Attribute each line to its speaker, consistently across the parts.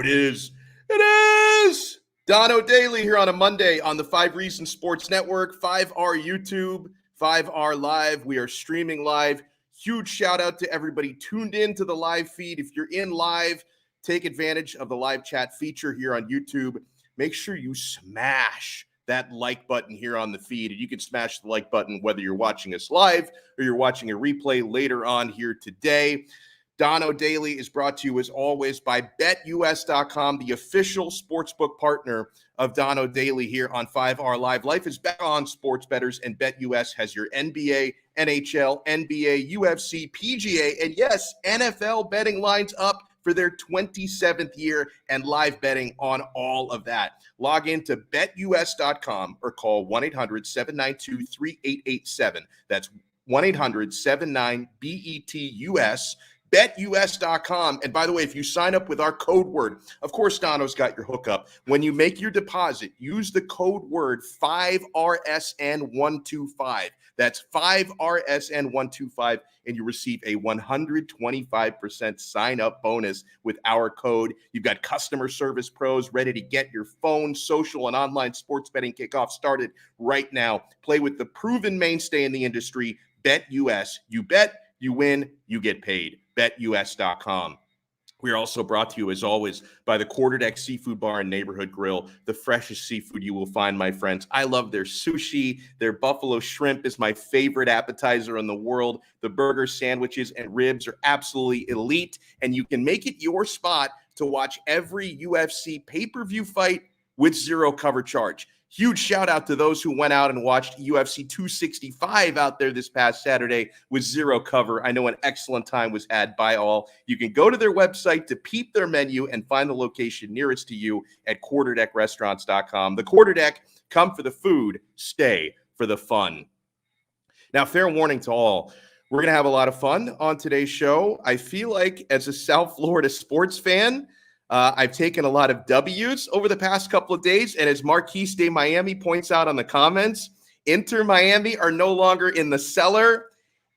Speaker 1: is. It is Donno Daily here on a Monday on the 5 Reasons Sports Network, 5R YouTube, 5R Live. We are streaming live. Huge shout out to everybody tuned in to the live feed. If you're in live, take advantage of the live chat feature here on YouTube. Make sure you smash that like button here on the feed. And you can smash the like button whether you're watching us live or you're watching a replay later on here today. Donno Daily is brought to you, as always, by BetUS.com, the official sportsbook partner of Donno Daily here on 5R Live. Life is back on sports bettors, and BetUS has your NBA, NHL, NBA, UFC, PGA, and yes, NFL betting lines up for their 27th year and live betting on all of that. Log into BetUS.com or call 1-800-792-3887. That's 1-800-79-BETUS. BetUS.com. And by the way, if you sign up with our code word, of course, Donno's got your hookup. When you make your deposit, use the code word 5RSN125. That's 5RSN125, and you receive a 125% sign-up bonus with our code. You've got customer service pros ready to get your phone, social, and online sports betting kickoff started right now. Play with the proven mainstay in the industry, BetUS. You bet, you win, you get paid. BetUS.com. We are also brought to you, as always, by the Quarterdeck Seafood Bar and Neighborhood Grill, the freshest seafood you will find, my friends. I love their sushi. Their buffalo shrimp is my favorite appetizer in the world. The burgers, sandwiches, and ribs are absolutely elite, and you can make it your spot to watch every UFC pay-per-view fight with zero cover charge. Huge shout out to those who went out and watched UFC 265 out there this past Saturday with zero cover. I know an excellent time was had by all. You can go to their website to peep their menu and find the location nearest to you at quarterdeckrestaurants.com. The Quarterdeck, come for the food, stay for the fun. Now, fair warning to all, we're going to have a lot of fun on today's show. I feel like as a South Florida sports fan, I've taken a lot of W's over the past couple of days, and as Marquise de Miami points out on the comments, Inter Miami are no longer in the cellar.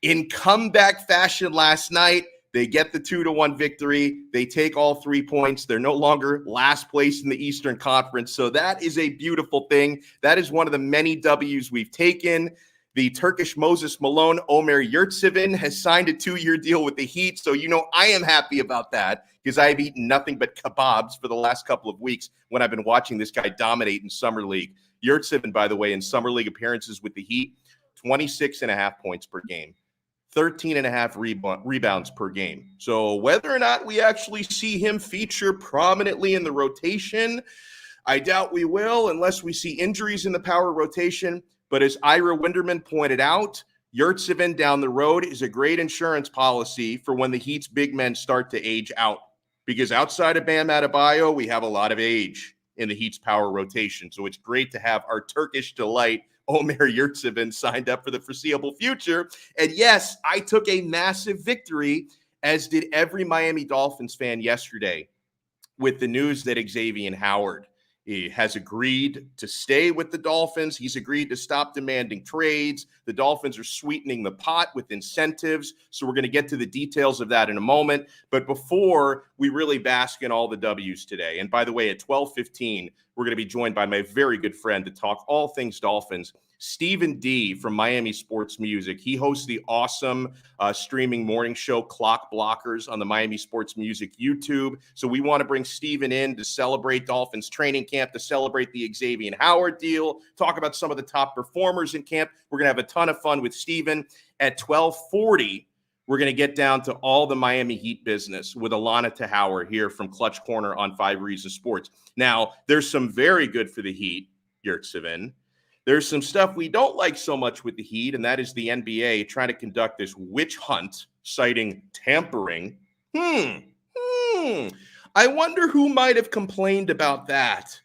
Speaker 1: In comeback fashion last night, they get the 2-1 victory. They take all 3 points. They're no longer last place in the Eastern Conference, so that is a beautiful thing. That is one of the many W's we've taken. The Turkish Moses Malone, Omer Yurtseven, has signed a 2-year deal with the Heat. So, I am happy about that because I've eaten nothing but kebabs for the last couple of weeks when I've been watching this guy dominate in Summer League. Yurtseven, by the way, in Summer League appearances with the Heat, 26.5 points per game, 13.5 rebounds per game. So whether or not we actually see him feature prominently in the rotation, I doubt we will unless we see injuries in the power rotation. But as Ira Winderman pointed out, Yurtseven down the road is a great insurance policy for when the Heat's big men start to age out. Because outside of Bam Adebayo, we have a lot of age in the Heat's power rotation. So it's great to have our Turkish delight, Omer Yurtseven, signed up for the foreseeable future. And yes, I took a massive victory, as did every Miami Dolphins fan yesterday, with the news that Xavien Howard has agreed to stay with the Dolphins. He's agreed to stop demanding trades. The Dolphins are sweetening the pot with incentives. So we're going to get to the details of that in a moment. But before we really bask in all the W's today, and by the way, at 12:15, we're going to be joined by my very good friend to talk all things Dolphins, Stephen D. from Miami Sports Music. He hosts the awesome streaming morning show Clock Blockers on the Miami Sports Music YouTube. So we want to bring Stephen in to celebrate Dolphins training camp, to celebrate the Xavien Howard deal, talk about some of the top performers in camp. We're going to have a ton of fun with Stephen. At 12:40, we're going to get down to all the Miami Heat business with Allana Tachaur here from Clutch Corner on 5 Reasons Sports. Now, there's some very good for the Heat, Yurtseven. There's some stuff we don't like so much with the Heat, and that is the NBA trying to conduct this witch hunt citing tampering. I wonder who might have complained about that.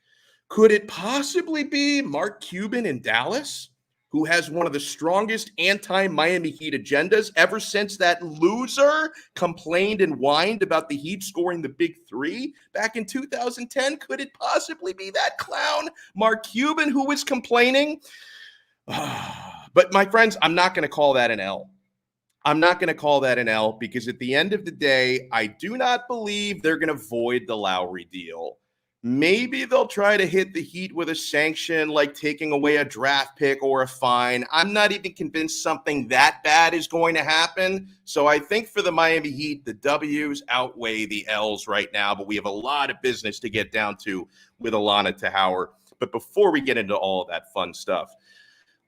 Speaker 1: Could it possibly be Mark Cuban in Dallas, who has one of the strongest anti-Miami Heat agendas ever since that loser complained and whined about the Heat scoring the big three back in 2010? Could it possibly be that clown, Mark Cuban, who was complaining? But my friends, I'm not going to call that an L. I'm not going to call that an L because at the end of the day, I do not believe they're going to void the Lowry deal. Maybe they'll try to hit the Heat with a sanction like taking away a draft pick or a fine. I'm not even convinced something that bad is going to happen. So I think for the Miami Heat, the W's outweigh the L's right now, but we have a lot of business to get down to with Allana Tachaur. But before we get into all of that fun stuff,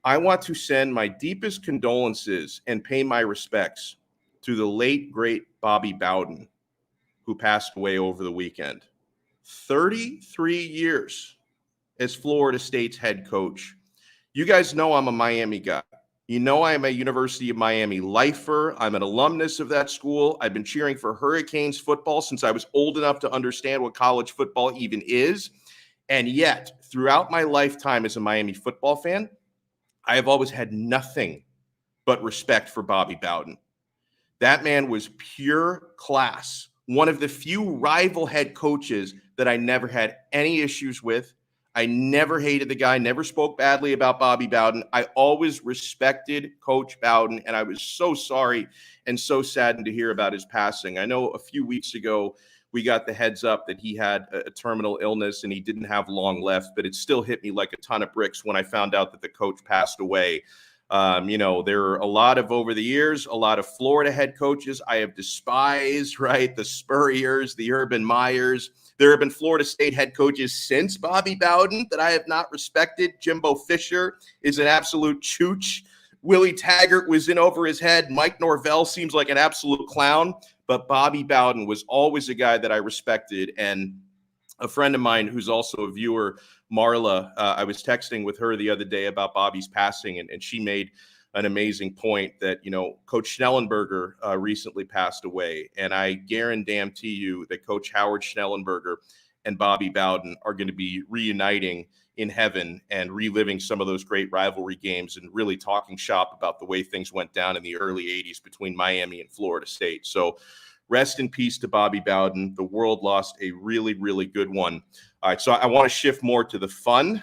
Speaker 1: I want to send my deepest condolences and pay my respects to the late, great Bobby Bowden, who passed away over the weekend. 33 years as Florida State's head coach. You guys know I'm a Miami guy. You know I am a University of Miami lifer. I'm an alumnus of that school. I've been cheering for Hurricanes football since I was old enough to understand what college football even is. And yet, throughout my lifetime as a Miami football fan, I have always had nothing but respect for Bobby Bowden. That man was pure class. One of the few rival head coaches that I never had any issues with. I never hated the guy, never spoke badly about Bobby Bowden. I always respected Coach Bowden, and I was so sorry and so saddened to hear about his passing. I know a few weeks ago we got the heads up that he had a terminal illness and he didn't have long left, but it still hit me like a ton of bricks when I found out that the coach passed away. There are a lot of, over the years, a lot of Florida head coaches I have despised, right? The Spurriers, the Urban Meyers. There have been Florida State head coaches since Bobby Bowden that I have not respected. Jimbo Fisher is an absolute chooch. Willie Taggart was in over his head. Mike Norvell seems like an absolute clown. But Bobby Bowden was always a guy that I respected. And a friend of mine who's also a viewer, Marla, I was texting with her the other day about Bobby's passing, and she made an amazing point that, Coach Schnellenberger recently passed away. And I guarantee you that Coach Howard Schnellenberger and Bobby Bowden are going to be reuniting in heaven and reliving some of those great rivalry games and really talking shop about the way things went down in the early 80s between Miami and Florida State. So rest in peace to Bobby Bowden. The world lost a really, really good one. All right, so I want to shift more to the fun.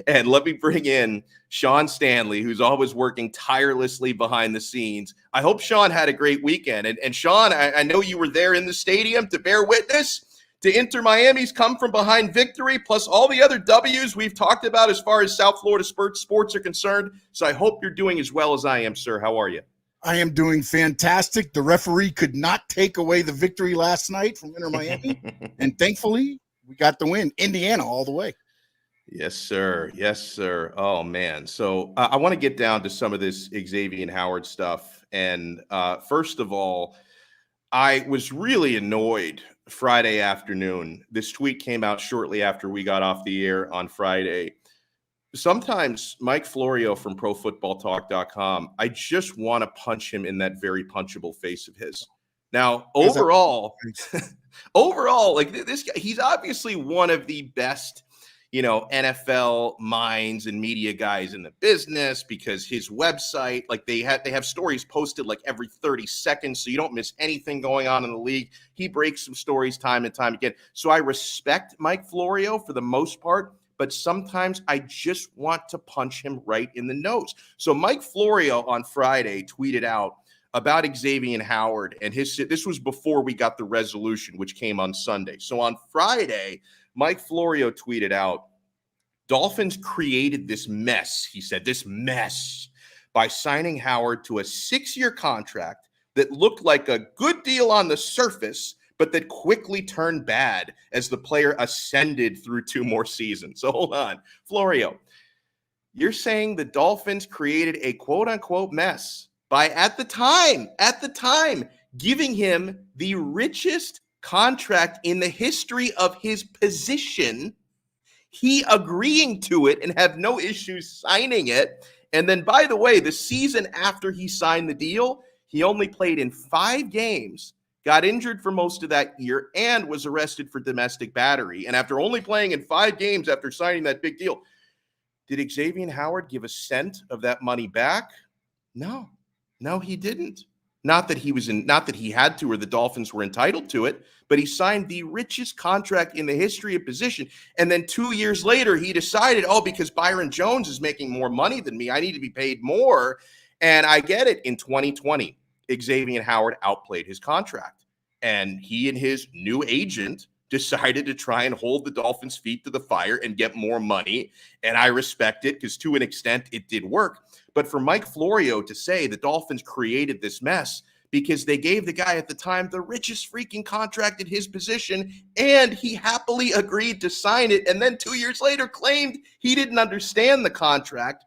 Speaker 1: And let me bring in Sean Stanley, who's always working tirelessly behind the scenes. I hope Sean had a great weekend. And Sean, I know you were there in the stadium to bear witness to Inter Miami's come from behind victory, plus all the other W's we've talked about as far as South Florida sports are concerned. So I hope you're doing as well as I am, sir. How are you?
Speaker 2: I am doing fantastic. The referee could not take away the victory last night from Inter Miami. And thankfully, we got the win. Indiana all the way.
Speaker 1: Yes, sir. Yes, sir. Oh, man. So I want to get down to some of this Xavien Howard stuff. And first of all, I was really annoyed Friday afternoon. This tweet came out shortly after we got off the air on Friday. Sometimes Mike Florio from ProFootballTalk.com, I just want to punch him in that very punchable face of his. Now, overall, like this guy, he's obviously one of the best, NFL minds and media guys in the business because his website, like they have stories posted like every 30 seconds, so you don't miss anything going on in the league. He breaks some stories time and time again. So I respect Mike Florio for the most part, but sometimes I just want to punch him right in the nose. So Mike Florio on Friday tweeted out about Xavien Howard and this was before we got the resolution, which came on Sunday. So on Friday, Mike Florio tweeted out, Dolphins created this mess, he said, this mess, by signing Howard to a 6-year contract that looked like a good deal on the surface, but that quickly turned bad as the player ascended through 2 more seasons. So hold on, Florio, you're saying the Dolphins created a quote-unquote mess by, at the time, giving him the richest contract in the history of his position, he agreeing to it and have no issues signing it. And then, by the way, the season after he signed the deal, he only played in 5 games, got injured for most of that year, and was arrested for domestic battery. And after only playing in 5 games after signing that big deal, did Xavien Howard give a cent of that money back? No, he didn't. Not that he had to or the Dolphins were entitled to it, but he signed the richest contract in the history of position. And then 2 years later, he decided, because Byron Jones is making more money than me, I need to be paid more. And I get it. In 2020, Xavien Howard outplayed his contract. And he and his new agent decided to try and hold the Dolphins' feet to the fire and get more money. And I respect it because to an extent it did work. But for Mike Florio to say the Dolphins created this mess because they gave the guy at the time the richest freaking contract at his position, and he happily agreed to sign it, and then 2 years later claimed he didn't understand the contract.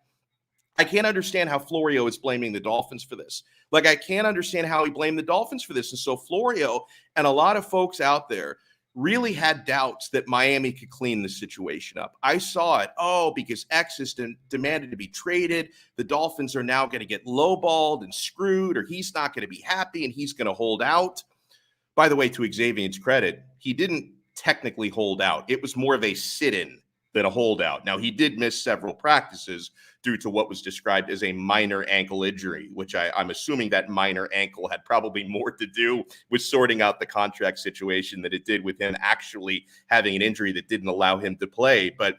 Speaker 1: I can't understand how Florio is blaming the Dolphins for this. Like, I can't understand how he blamed the Dolphins for this. And so Florio and a lot of folks out there really had doubts that Miami could clean the situation up. I saw it. Oh, because X has demanded to be traded. The Dolphins are now going to get lowballed and screwed, or he's not going to be happy and he's going to hold out. By the way, to Xavien's credit, he didn't technically hold out. It was more of a sit-in than a holdout. Now, he did miss several practices due to what was described as a minor ankle injury, which I'm assuming that minor ankle had probably more to do with sorting out the contract situation than it did with him actually having an injury that didn't allow him to play. But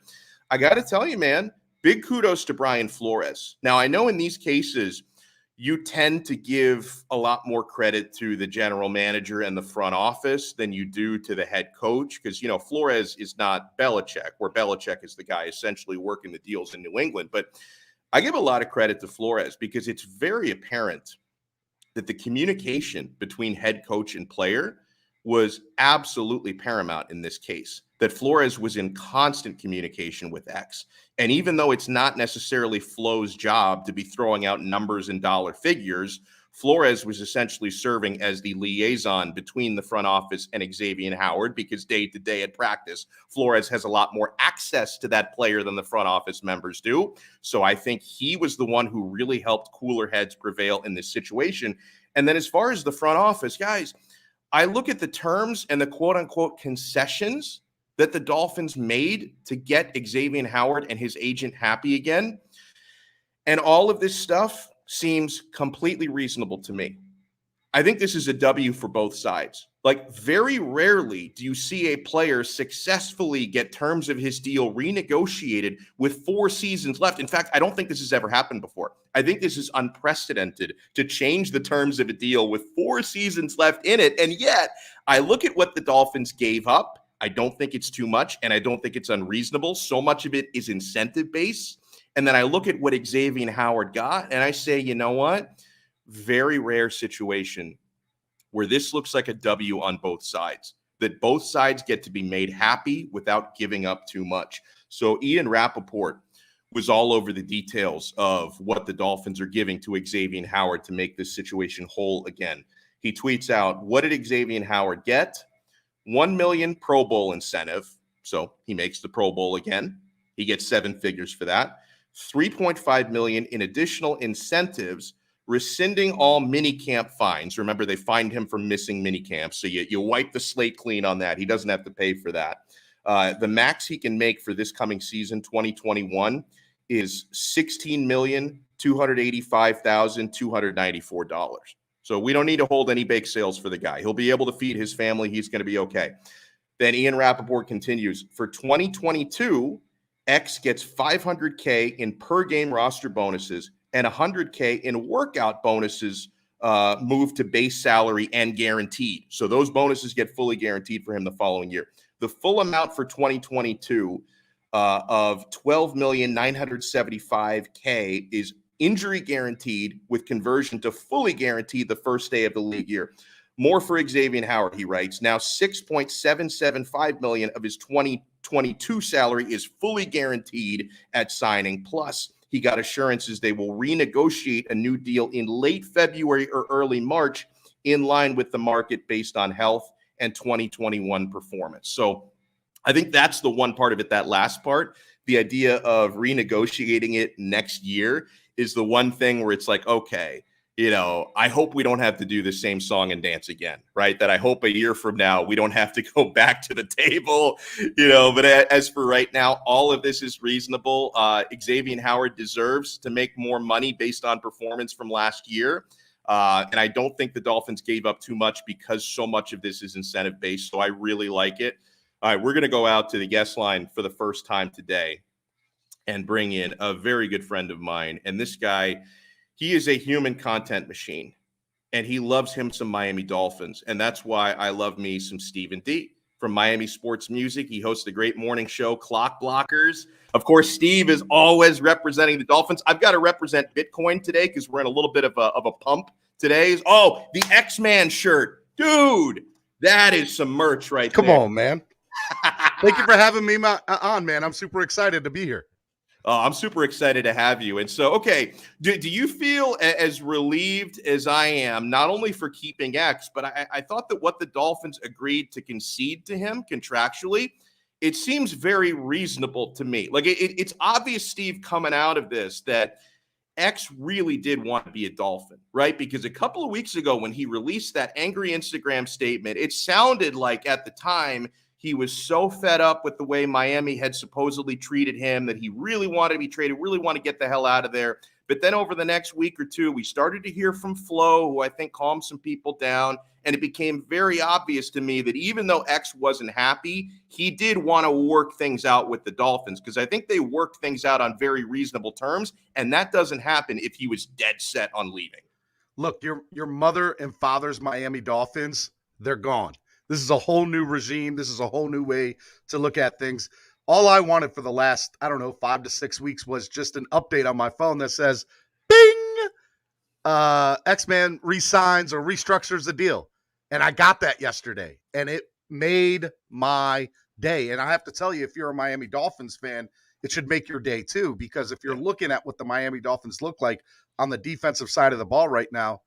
Speaker 1: I got to tell you, man, big kudos to Brian Flores. Now, I know in these cases, you tend to give a lot more credit to the general manager and the front office than you do to the head coach because, you know, Flores is not Belichick, where Belichick is the guy essentially working the deals in New England. But I give a lot of credit to Flores because it's very apparent that the communication between head coach and player was absolutely paramount in this case, that Flores was in constant communication with X. And even though it's not necessarily Flo's job to be throwing out numbers and dollar figures, Flores was essentially serving as the liaison between the front office and Xavien Howard because day to day at practice, Flores has a lot more access to that player than the front office members do. So I think he was the one who really helped cooler heads prevail in this situation. And then as far as the front office, guys, I look at the terms and the quote unquote concessions that the Dolphins made to get Xavien Howard and his agent happy again. And all of this stuff seems completely reasonable to me. I think this is a W for both sides. Like, very rarely do you see a player successfully get terms of his deal renegotiated with 4 seasons left. In fact, I don't think this has ever happened before. I think this is unprecedented to change the terms of a deal with 4 seasons left in it. And yet, I look at what the Dolphins gave up. I don't think it's too much, and I don't think it's unreasonable. So much of it is incentive-based. And then I look at what Xavien Howard got, and I say, you know what? Very rare situation where this looks like a W on both sides, that both sides get to be made happy without giving up too much. So Ian Rappaport was all over the details of what the Dolphins are giving to Xavien Howard to make this situation whole again. He tweets out, what did Xavien Howard get? $1 million Pro Bowl incentive. So he makes the Pro Bowl again. He gets 7 figures for that. $3.5 million in additional incentives, rescinding all minicamp fines. Remember, they fined him for missing minicamps. So you wipe the slate clean on that. He doesn't have to pay for that. The max he can make for this coming season, 2021, is $16,285,294. So we don't need to hold any bake sales for the guy. He'll be able to feed his family. He's going to be okay. Then Ian Rappaport continues. For 2022, X gets $500K in per game roster bonuses and $100K in workout bonuses moved to base salary and guaranteed. So those bonuses get fully guaranteed for him the following year. The full amount for 2022 of $12,975K is injury guaranteed with conversion to fully guaranteed the first day of the league year. More for Xavien Howard, he writes. Now $6.775 million of his 2022 salary is fully guaranteed at signing. Plus, he got assurances they will renegotiate a new deal in late February or early March in line with the market based on health and 2021 performance. So I think that's the one part of it, that last part. The idea of renegotiating it next year is the one thing where it's like, okay, you know, I hope we don't have to do the same song and dance again, right? That I hope a year from now we don't have to go back to the table, you know. But as for right now, all of this is reasonable. Xavien Howard deserves to make more money based on performance from last year. And I don't think the Dolphins gave up too much because so much of this is incentive-based. So I really like it. All right, we're going to go out to the guest line for the first time today and bring in a very good friend of mine. And this guy, he is a human content machine. and he loves him some Miami Dolphins. And that's why I love me some Stephen D from Miami Sports Music. He hosts a great morning show, Clock Blockers. Of course, Steve is always representing the Dolphins. I've got to represent Bitcoin today because we're in a little bit of a pump today. Oh, the X-Man shirt. Dude, that is some merch right
Speaker 3: Come
Speaker 1: there.
Speaker 3: on, man. Thank you for having me on, man. I'm super excited to be here.
Speaker 1: I'm super excited to have you. And so, okay, do you feel as relieved as I am, not only for keeping X, but I thought that what the Dolphins agreed to concede to him contractually, it seems very reasonable to me. Like it's obvious, Steve, coming out of this that X really did want to be a Dolphin, right? Because a couple of weeks ago when he released that angry Instagram statement, it sounded like at the time he was so fed up with the way Miami had supposedly treated him that he really wanted to be traded, really want to get the hell out of there. But then over the next week or two, we started to hear from Flo, who I think calmed some people down. And it became very obvious to me that even though X wasn't happy, he did want to work things out with the Dolphins because I think they worked things out on very reasonable terms. And that doesn't happen if he was dead set on leaving.
Speaker 3: Look, your mother and father's Miami Dolphins, they're gone. This is a whole new regime. This is a whole new way to look at things. All I wanted for the last, 5 to 6 weeks was just an update on my phone that says, bing, X-Man resigns or restructures the deal. And I got that yesterday, and it made my day. And I have to tell you, if you're a Miami Dolphins fan, it should make your day too, because if you're looking at what the Miami Dolphins look like on the defensive side of the ball right now,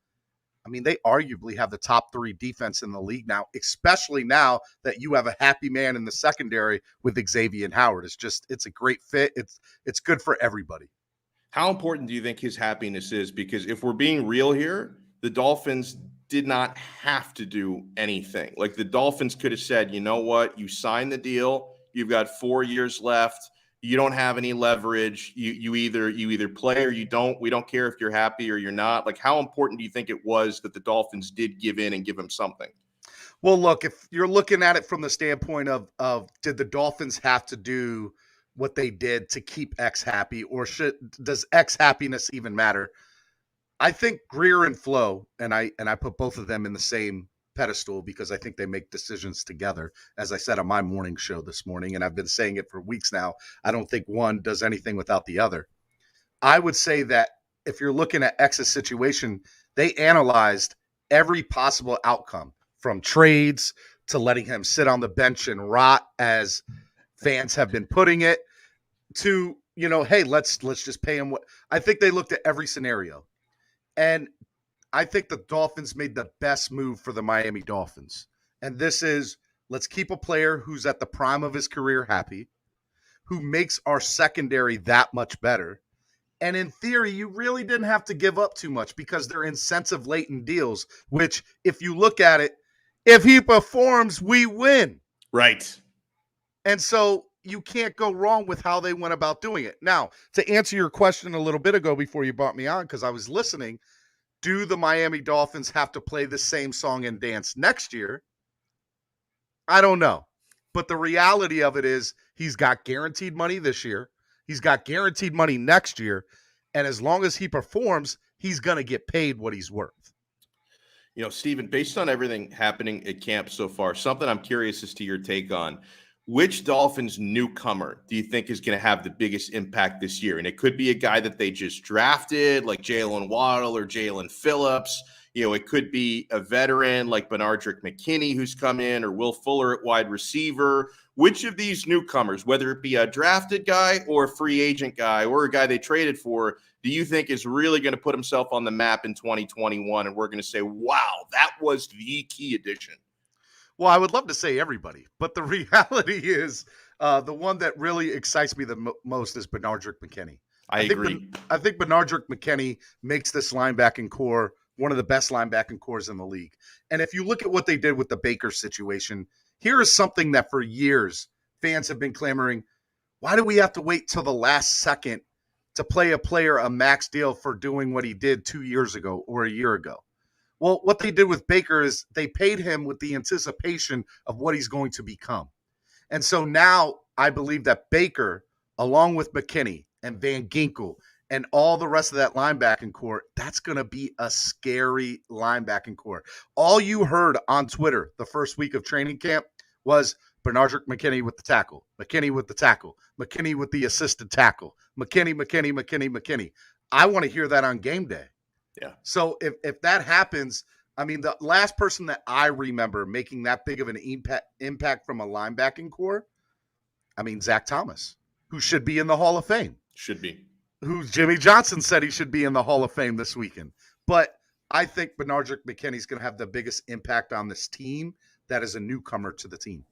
Speaker 3: I mean, they arguably have the top 3 defense in the league now, especially now that you have a happy man in the secondary with Xavien Howard. It's a great fit. It's good for everybody.
Speaker 1: How important do you think his happiness is? Because if we're being real here, the Dolphins did not have to do anything. Like the Dolphins could have said, you know what, you signed the deal, you've got 4 years left. You don't have any leverage. You either play or you don't. We don't care if you're happy or you're not. Like, how important do you think it was that the Dolphins did give in and give him something?
Speaker 3: Well, look, if you're looking at it from the standpoint of did the Dolphins have to do what they did to keep X happy, or does X happiness even matter? I think Greer and Flo, and I put both of them in the same pedestal because I think they make decisions together. As I said on my morning show this morning, and I've been saying it for weeks now, I don't think one does anything without the other. I would say that if you're looking at X's situation, they analyzed every possible outcome from trades to letting him sit on the bench and rot, as fans have been putting it, to, hey, let's just pay him what. I think they looked at every scenario. And I think the Dolphins made the best move for the Miami Dolphins. And this is, let's keep a player who's at the prime of his career happy, who makes our secondary that much better. And in theory, you really didn't have to give up too much because they're incentive-laden deals, which if you look at it, if he performs, we win.
Speaker 1: Right.
Speaker 3: And so you can't go wrong with how they went about doing it. Now, to answer your question a little bit ago before you brought me on, because I was listening, do the Miami Dolphins have to play the same song and dance next year? I don't know. But the reality of it is he's got guaranteed money this year. He's got guaranteed money next year. And as long as he performs, he's going to get paid what he's worth.
Speaker 1: Stephen, based on everything happening at camp so far, something I'm curious as to your take on. Which Dolphins newcomer do you think is going to have the biggest impact this year? And it could be a guy that they just drafted, like Jalen Waddle or Jalen Phillips. It could be a veteran like Benardrick McKinney who's come in, or Will Fuller at wide receiver. Which of these newcomers, whether it be a drafted guy or a free agent guy or a guy they traded for, do you think is really going to put himself on the map in 2021? And we're going to say, wow, that was the key addition.
Speaker 3: Well, I would love to say everybody, but the reality is the one that really excites me the most is Benardrick McKinney.
Speaker 1: I agree.
Speaker 3: I think Benardrick McKinney makes this linebacking core one of the best linebacking cores in the league. And if you look at what they did with the Baker situation, here is something that for years fans have been clamoring, why do we have to wait till the last second to play a player a max deal for doing what he did 2 years ago or a year ago? Well, what they did with Baker is they paid him with the anticipation of what he's going to become. And so now I believe that Baker, along with McKinney and Van Ginkel and all the rest of that linebacking core, that's going to be a scary linebacking core. All you heard on Twitter the first week of training camp was Bernardrick McKinney with the tackle, McKinney with the tackle, McKinney with the assisted tackle, McKinney. I want to hear that on game day.
Speaker 1: Yeah.
Speaker 3: So if that happens, I mean, the last person that I remember making that big of an impact from a linebacking core, I mean, Zach Thomas, who should be in the Hall of Fame.
Speaker 1: Should be.
Speaker 3: Who Jimmy Johnson said he should be in the Hall of Fame this weekend. But I think Bernardrick McKinney's going to have the biggest impact on this team that is a newcomer to the team.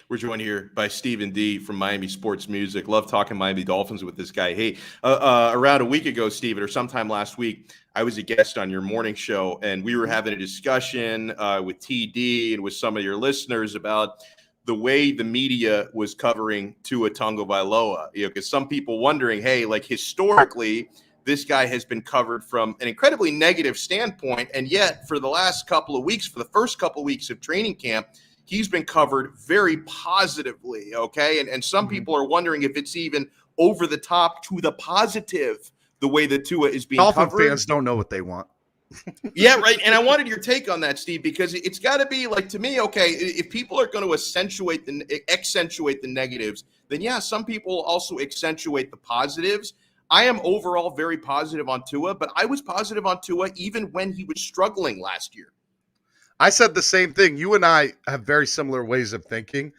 Speaker 1: We're joined here by Stephen D. from Miami Sports Music. Love talking Miami Dolphins with this guy. Hey, around a week ago, Stephen, or sometime last week, I was a guest on your morning show, and we were having a discussion with TD and with some of your listeners about the way the media was covering Tua Tagovailoa. Because some people wondering, hey, like historically, this guy has been covered from an incredibly negative standpoint, and yet for the last couple of weeks, for the first couple of weeks of training camp, he's been covered very positively, okay? And some people are wondering if it's even over the top to the positive, the way that Tua is being
Speaker 3: Dolphin
Speaker 1: covered.
Speaker 3: fans don't know what they want.
Speaker 1: Yeah, right. And I wanted your take on that, Steve, because it's got to be like, to me, okay, if people are going to accentuate the negatives, then yeah, some people also accentuate the positives. I am overall very positive on Tua, but I was positive on Tua even when he was struggling last year.
Speaker 3: I said the same thing. You and I have very similar ways of thinking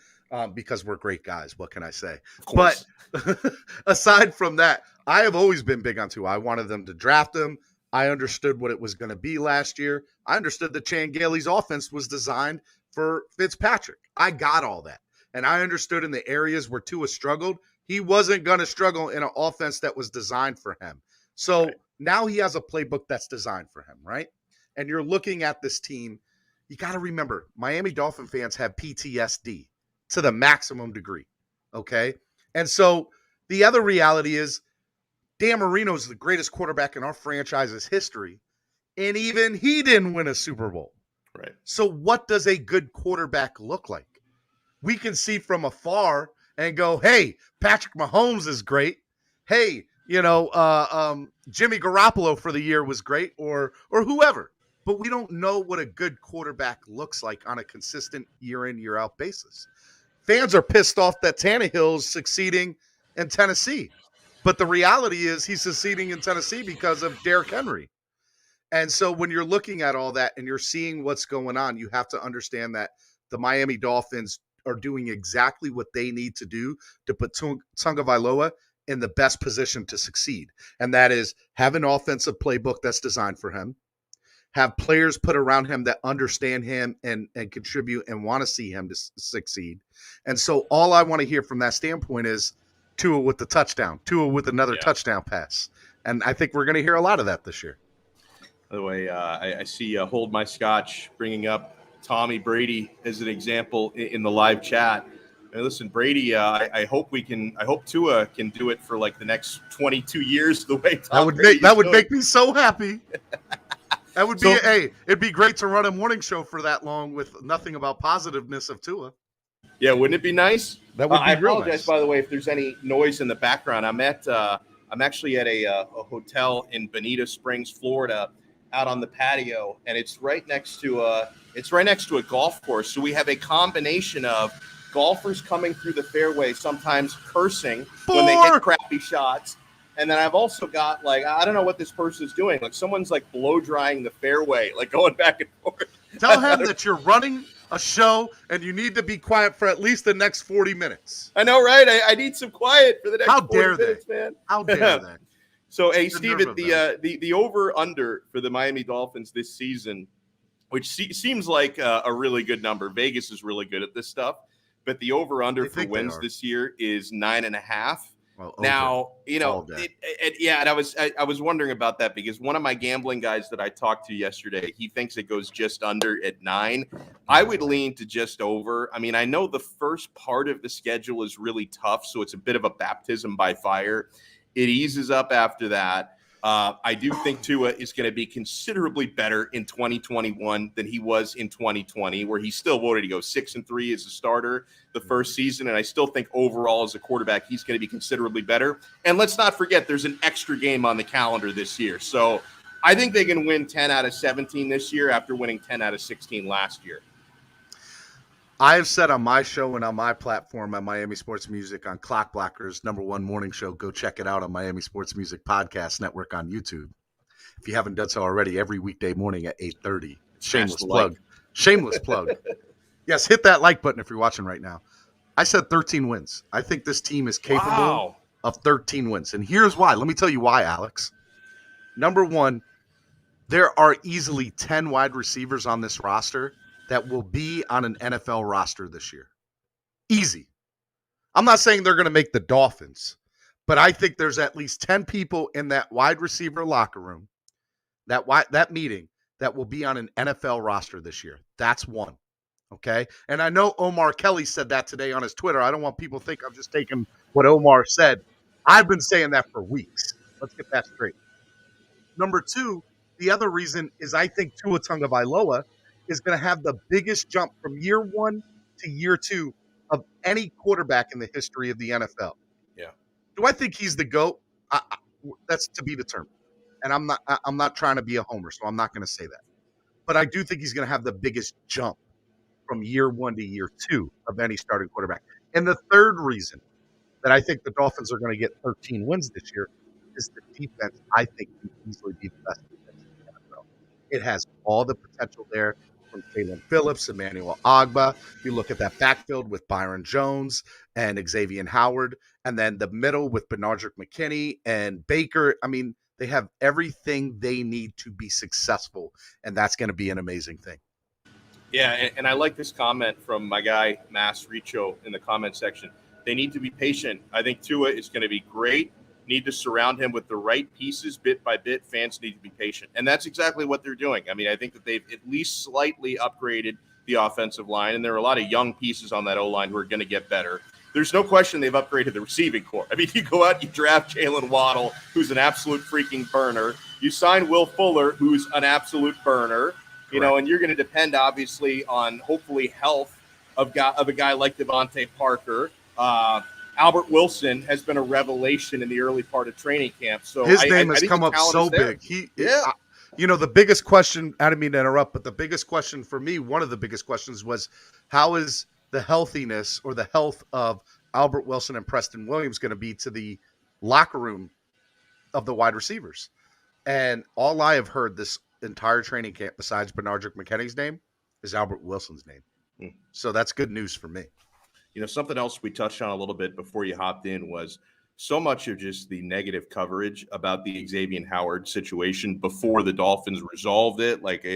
Speaker 3: because we're great guys. What can I say?
Speaker 1: Of course.
Speaker 3: But aside from that, I have always been big on Tua. I wanted them to draft him. I understood what it was going to be last year. I understood that Chan Gailey's offense was designed for Fitzpatrick. I got all that. And I understood in the areas where Tua struggled, he wasn't going to struggle in an offense that was designed for him. So now he has a playbook that's designed for him, right? And you're looking at this team. You got to remember, Miami Dolphin fans have PTSD to the maximum degree, okay? And so the other reality is Dan Marino's the greatest quarterback in our franchise's history, and even he didn't win a Super Bowl.
Speaker 1: Right.
Speaker 3: So what does a good quarterback look like? We can see from afar and go, hey, Patrick Mahomes is great. Hey, Jimmy Garoppolo for the year was great, or whoever. But we don't know what a good quarterback looks like on a consistent year-in, year-out basis. Fans are pissed off that Tannehill's succeeding in Tennessee. But the reality is he's succeeding in Tennessee because of Derrick Henry. And so when you're looking at all that and you're seeing what's going on, you have to understand that the Miami Dolphins are doing exactly what they need to do to put Tagovailoa in the best position to succeed. And that is have an offensive playbook that's designed for him, have players put around him that understand him and contribute and want to see him to succeed. And so all I want to hear from that standpoint is Tua with the touchdown, Tua with another touchdown pass. And I think we're going to hear a lot of that this year.
Speaker 1: By the way, I see Hold My Scotch bringing up Tommy Brady as an example in the live chat. And listen, Brady, I hope Tua can do it for like the next 22 years the way Tom
Speaker 3: that would make me so happy. That would be it'd be great to run a morning show for that long with nothing about positiveness of Tua.
Speaker 1: Yeah, wouldn't it be nice?
Speaker 3: That would be
Speaker 1: I
Speaker 3: real
Speaker 1: apologize,
Speaker 3: nice.
Speaker 1: by the way, if there's any noise in the background. I'm actually at a hotel in Bonita Springs, Florida, out on the patio, and it's right next to a golf course. So we have a combination of golfers coming through the fairway, sometimes cursing when they hit crappy shots. And then I've also got, like, I don't know what this person's doing. Like, someone's, like, blow-drying the fairway, like, going back and forth.
Speaker 3: Tell him that you're running a show and you need to be quiet for at least the next 40 minutes.
Speaker 1: I know, right? I need some quiet for the next 40 minutes, man.
Speaker 3: How dare they?
Speaker 1: So, hey, Steven, the over-under for the Miami Dolphins this season, which seems like a really good number. Vegas is really good at this stuff. But the over-under for wins this year is 9.5.
Speaker 3: Well,
Speaker 1: now, and I was wondering about that because one of my gambling guys that I talked to yesterday, he thinks it goes just under at 9. I would lean to just over. I mean, I know the first part of the schedule is really tough, so it's a bit of a baptism by fire. It eases up after that. I do think Tua is going to be considerably better in 2021 than he was in 2020, where he still voted to go 6-3 as a starter the first season. And I still think overall as a quarterback, he's going to be considerably better. And let's not forget, there's an extra game on the calendar this year. So I think they can win 10 out of 17 this year after winning 10 out of 16 last year.
Speaker 3: I have said on my show and on my platform at Miami Sports Music on Clock Blockers, #1 morning show, go check it out on Miami Sports Music Podcast Network on YouTube. If you haven't done so already, every weekday morning at 8:30. Shameless plug. Shameless plug. Yes, hit that like button if you're watching right now. I said 13 wins. I think this team is capable of 13 wins. And here's why. Let me tell you why, Alex. Number one, there are easily 10 wide receivers on this roster that will be on an NFL roster this year. Easy. I'm not saying they're going to make the Dolphins, but I think there's at least 10 people in that wide receiver locker room, that meeting, that will be on an NFL roster this year. That's one. Okay? And I know Omar Kelly said that today on his Twitter. I don't want people to think I'm just taking what Omar said. I've been saying that for weeks. Let's get that straight. Number two, the other reason is I think Tua Tagovailoa is going to have the biggest jump from year one to year two of any quarterback in the history of the NFL.
Speaker 1: Yeah.
Speaker 3: Do I think he's the GOAT? That's to be determined. And I'm not trying to be a homer, so I'm not going to say that. But I do think he's going to have the biggest jump from year one to year two of any starting quarterback. And the third reason that I think the Dolphins are going to get 13 wins this year is the defense. I think can easily be the best defense in the NFL. It has all the potential there. From Jalen Phillips, Emmanuel Ogbah. You look at that backfield with Byron Jones and Xavien Howard, and then the middle with Benardrick McKinney and Baker. I mean, they have everything they need to be successful, and that's going to be an amazing thing.
Speaker 1: Yeah, and I like this comment from my guy, Mass Richo, in the comment section. They need to be patient. I think Tua is going to be great. Need to surround him with the right pieces bit by bit. Fans need to be patient. And that's exactly what they're doing. I mean, I think that they've at least slightly upgraded the offensive line, and there are a lot of young pieces on that O-line who are going to get better. There's no question they've upgraded the receiving corps. I mean, you go out, you draft Jalen Waddle, who's an absolute freaking burner. You sign Will Fuller, who's an absolute burner. You know, and you're going to depend, obviously, on hopefully health of a guy like Devontae Parker. Albert Wilson has been a revelation in the early part of training camp. So
Speaker 3: his name has come up so big. The biggest question, I didn't mean to interrupt, but the biggest question for me, one of the biggest questions was, how is the healthiness or the health of Albert Wilson and Preston Williams going to be to the locker room of the wide receivers? And all I have heard this entire training camp, besides Benardrick McKinney's name, is Albert Wilson's name. So that's good news for me.
Speaker 1: You know, something else we touched on a little bit before you hopped in was so much of just the negative coverage about the Xavien Howard situation before the Dolphins resolved it. Like,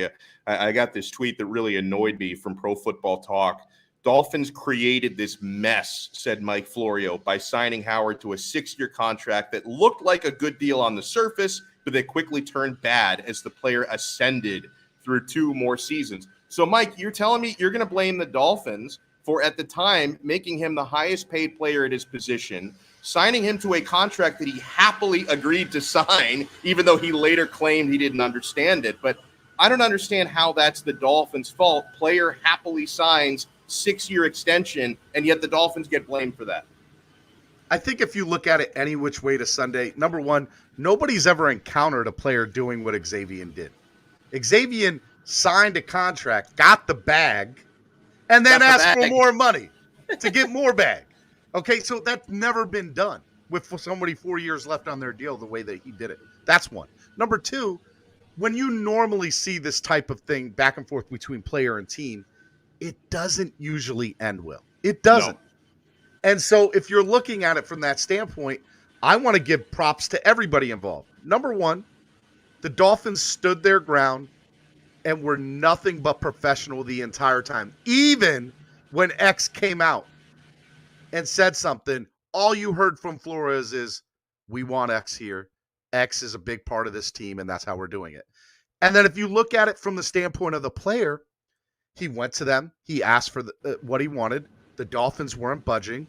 Speaker 1: I got this tweet that really annoyed me from Pro Football Talk. Dolphins created this mess, said Mike Florio, by signing Howard to a 6-year contract that looked like a good deal on the surface, but that quickly turned bad as the player ascended through 2 more seasons. So, Mike, you're telling me you're going to blame the Dolphins for, at the time, making him the highest paid player at his position, signing him to a contract that he happily agreed to sign, even though he later claimed he didn't understand it. But I don't understand how that's the Dolphins' fault. Player happily signs 6-year extension, and yet the Dolphins get blamed for that.
Speaker 3: I think if you look at it any which way to Sunday, number one, nobody's ever encountered a player doing what Xavien did. Xavien signed a contract, got the bag, and then asked for more money to get more bag. Okay, so that's never been done with somebody 4 years left on their deal the way that he did it. That's one. Number two, when you normally see this type of thing back and forth between player and team, it doesn't usually end well. It doesn't. No. And so if you're looking at it from that standpoint, I want to give props to everybody involved. Number one, the Dolphins stood their ground and were nothing but professional the entire time. Even when X came out and said something, all you heard from Flores is, we want X here. X is a big part of this team, and that's how we're doing it. And then if you look at it from the standpoint of the player, he went to them. He asked for what he wanted. The Dolphins weren't budging.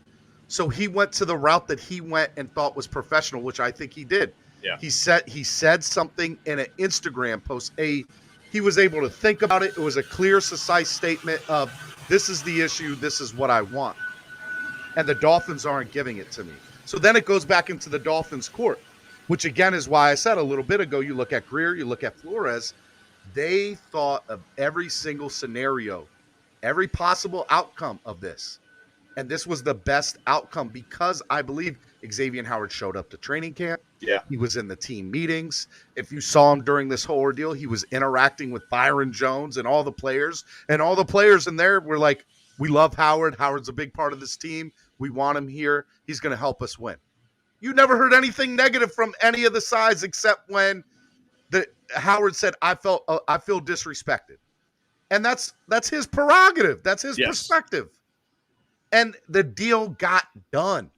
Speaker 3: So he went to the route that he went and thought was professional, which I think he did.
Speaker 1: Yeah.
Speaker 3: He said something in an Instagram post. He was able to think about it. It was a clear, concise statement of, this is the issue, this is what I want. And the Dolphins aren't giving it to me. So then it goes back into the Dolphins' court, which again is why I said a little bit ago, you look at Greer, you look at Flores, they thought of every single scenario, every possible outcome of this. And this was the best outcome because I believe Xavien Howard showed up to training camp.
Speaker 1: Yeah.
Speaker 3: He was in the team meetings. If you saw him during this whole ordeal, he was interacting with Byron Jones and all the players. And all the players in there were like, we love Howard. Howard's a big part of this team. We want him here. He's going to help us win. You never heard anything negative from any of the sides except when Howard said, I feel disrespected. And that's his prerogative. That's his perspective. And the deal got done.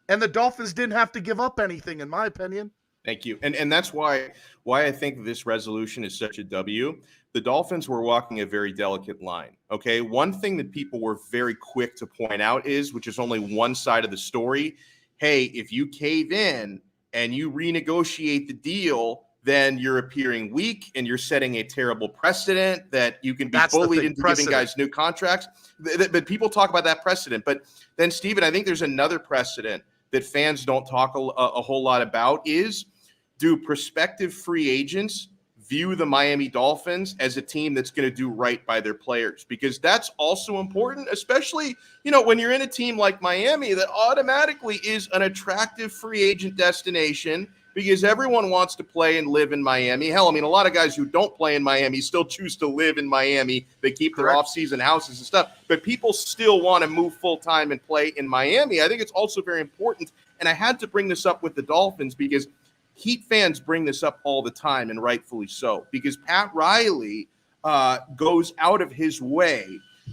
Speaker 3: And the Dolphins didn't have to give up anything, in my opinion.
Speaker 1: Thank you. And that's why I think this resolution is such a W. The Dolphins were walking a very delicate line. Okay. One thing that people were very quick to point out is, which is only one side of the story, hey, if you cave in and you renegotiate the deal, then you're appearing weak and you're setting a terrible precedent that you can be bullied into giving guys new contracts. But people talk about that precedent. But then, Steven, I think there's another precedent that fans don't talk a whole lot about is, do prospective free agents view the Miami Dolphins as a team that's going to do right by their players? Because that's also important, especially, when you're in a team like Miami that automatically is an attractive free agent destination because everyone wants to play and live in Miami. Hell, I mean, a lot of guys who don't play in Miami still choose to live in Miami. They keep their off-season houses and stuff, but people still want to move full-time and play in Miami. I think it's also very important, and I had to bring this up with the Dolphins because Heat fans bring this up all the time, and rightfully so, because Pat Riley goes out of his way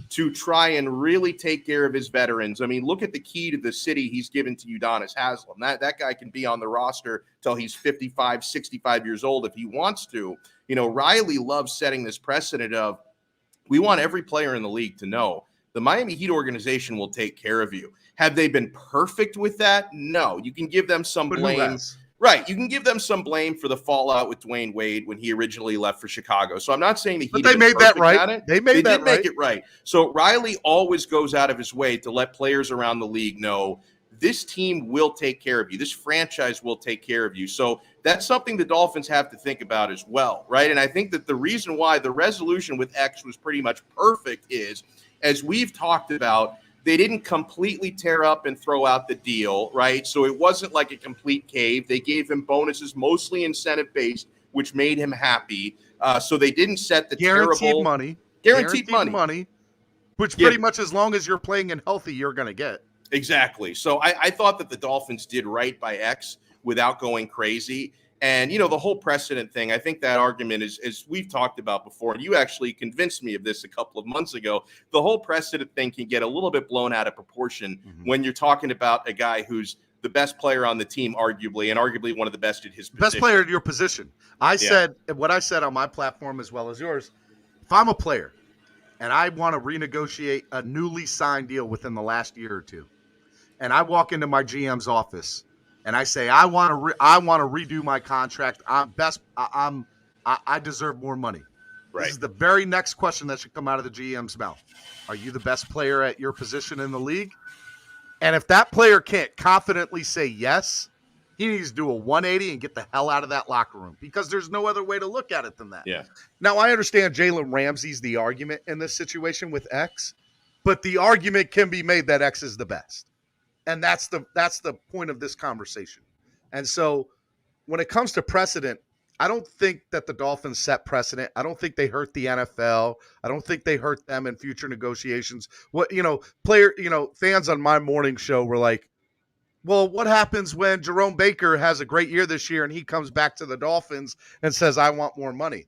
Speaker 1: to try and really take care of his veterans. I mean, look at the key to the city he's given to Udonis Haslem. That guy can be on the roster till he's 55, 65 years old if he wants to. Riley loves setting this precedent of, we want every player in the league to know the Miami Heat organization will take care of you. Have they been perfect with that? No. You can give them some blame. Right. You can give them some blame for the fallout with Dwayne Wade when he originally left for Chicago. So I'm not saying the Heat,
Speaker 3: but they made that right. They did make
Speaker 1: it right. So Riley always goes out of his way to let players around the league know this team will take care of you. This franchise will take care of you. So that's something the Dolphins have to think about as well, right? And I think that the reason why the resolution with X was pretty much perfect is, as we've talked about, they didn't completely tear up and throw out the deal, right? So it wasn't like a complete cave. They gave him bonuses, mostly incentive-based, which made him happy. So they didn't set the
Speaker 3: guaranteed money, which
Speaker 1: pretty
Speaker 3: much as long as you're playing and healthy, you're going to get.
Speaker 1: Exactly. So I thought that the Dolphins did right by X without going crazy. And, the whole precedent thing, I think that argument is, as we've talked about before, and you actually convinced me of this a couple of months ago, the whole precedent thing can get a little bit blown out of proportion when you're talking about a guy who's the best player on the team, arguably, and arguably one of the best at his position.
Speaker 3: Best player at your position. Said what I said on my platform as well as yours. If I'm a player and I want to renegotiate a newly signed deal within the last year or two, and I walk into my GM's office and I say, I want to redo my contract. I deserve more money.
Speaker 1: Right.
Speaker 3: This is the very next question that should come out of the GM's mouth. Are you the best player at your position in the league? And if that player can't confidently say yes, he needs to do a 180 and get the hell out of that locker room, because there's no other way to look at it than that.
Speaker 1: Yeah.
Speaker 3: Now, I understand Jalen Ramsey's the argument in this situation with X, but the argument can be made that X is the best. And that's the point of this conversation. And so when it comes to precedent, I don't think that the Dolphins set precedent. I don't think they hurt the NFL. I don't think they hurt them in future negotiations. Fans on my morning show were like, well, what happens when Jerome Baker has a great year this year and he comes back to the Dolphins and says, I want more money?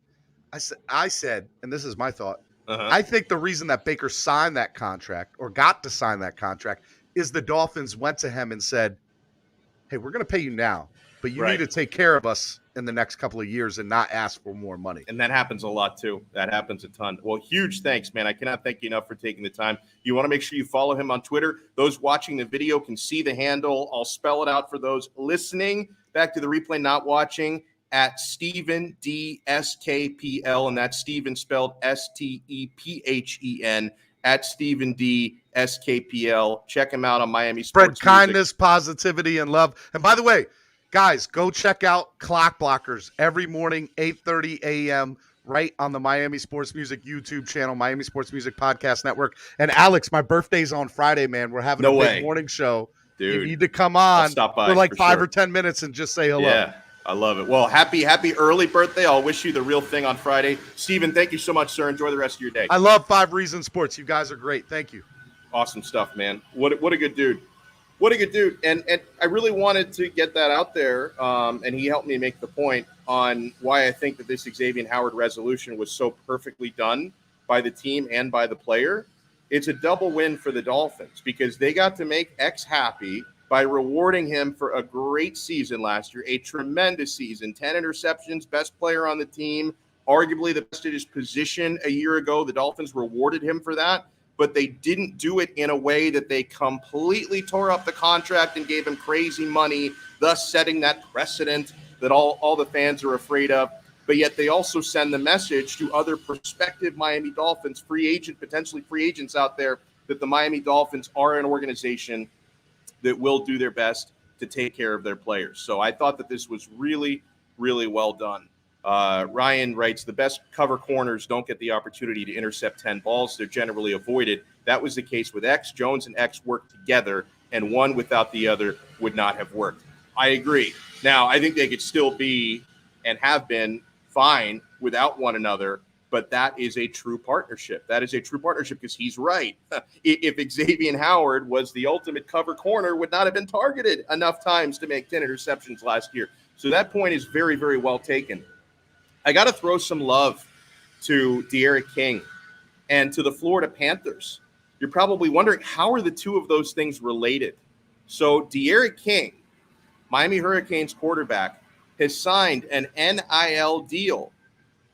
Speaker 3: I said, and this is my thought, I think the reason that Baker signed that contract or got to sign that contract is the Dolphins went to him and said, hey, we're going to pay you now, but you need to take care of us in the next couple of years and not ask for more money.
Speaker 1: And that happens a lot too. That happens a ton. Well, huge thanks, man. I cannot thank you enough for taking the time. You want to make sure you follow him on Twitter. Those watching the video can see the handle. I'll spell it out for those listening. back to the replay, not watching, at Stephen DSKPL, and that's Stephen spelled STEPHEN, at Stephen DSKPL. Check him out on Miami Sports
Speaker 3: Spread kindness, positivity, and love. And by the way, guys, go check out Clock Blockers every morning, 8:30 a.m., right on the Miami Sports Music YouTube channel, Miami Sports Music Podcast Network. And Alex, my birthday's on Friday, man. We're having a big morning show.
Speaker 1: Dude,
Speaker 3: you need to come on for like 5 or 10 minutes and just say hello.
Speaker 1: Yeah, I love it. Well, happy early birthday. I'll wish you the real thing on Friday. Steven, thank you so much, sir. Enjoy the rest of your day.
Speaker 3: I love 5 Reasons Sports. You guys are great. Thank you.
Speaker 1: Awesome stuff, man. What a good dude. What a good dude. And I really wanted to get that out there, and he helped me make the point on why I think that this Xavien Howard resolution was so perfectly done by the team and by the player. It's a double win for the Dolphins because they got to make X happy by rewarding him for a great season last year, a tremendous season, 10 interceptions, best player on the team, arguably the best at his position a year ago. The Dolphins rewarded him for that, but they didn't do it in a way that they completely tore up the contract and gave him crazy money, thus setting that precedent that all the fans are afraid of. But yet they also send the message to other prospective Miami Dolphins, potentially free agents out there, that the Miami Dolphins are an organization that will do their best to take care of their players. So I thought that this was really, really well done. Ryan writes, the best cover corners don't get the opportunity to intercept 10 balls. They're generally avoided. That was the case with X. Jones and X worked together, and one without the other would not have worked. I agree. Now, I think they could still be and have been fine without one another, but that is a true partnership. That is a true partnership because he's right. If Xavien Howard was the ultimate cover corner, would not have been targeted enough times to make 10 interceptions last year. So that point is very, very well taken. I got to throw some love to D'Eriq King and to the Florida Panthers. You're probably wondering, how are the two of those things related? So D'Eriq King, Miami Hurricanes quarterback, has signed an NIL deal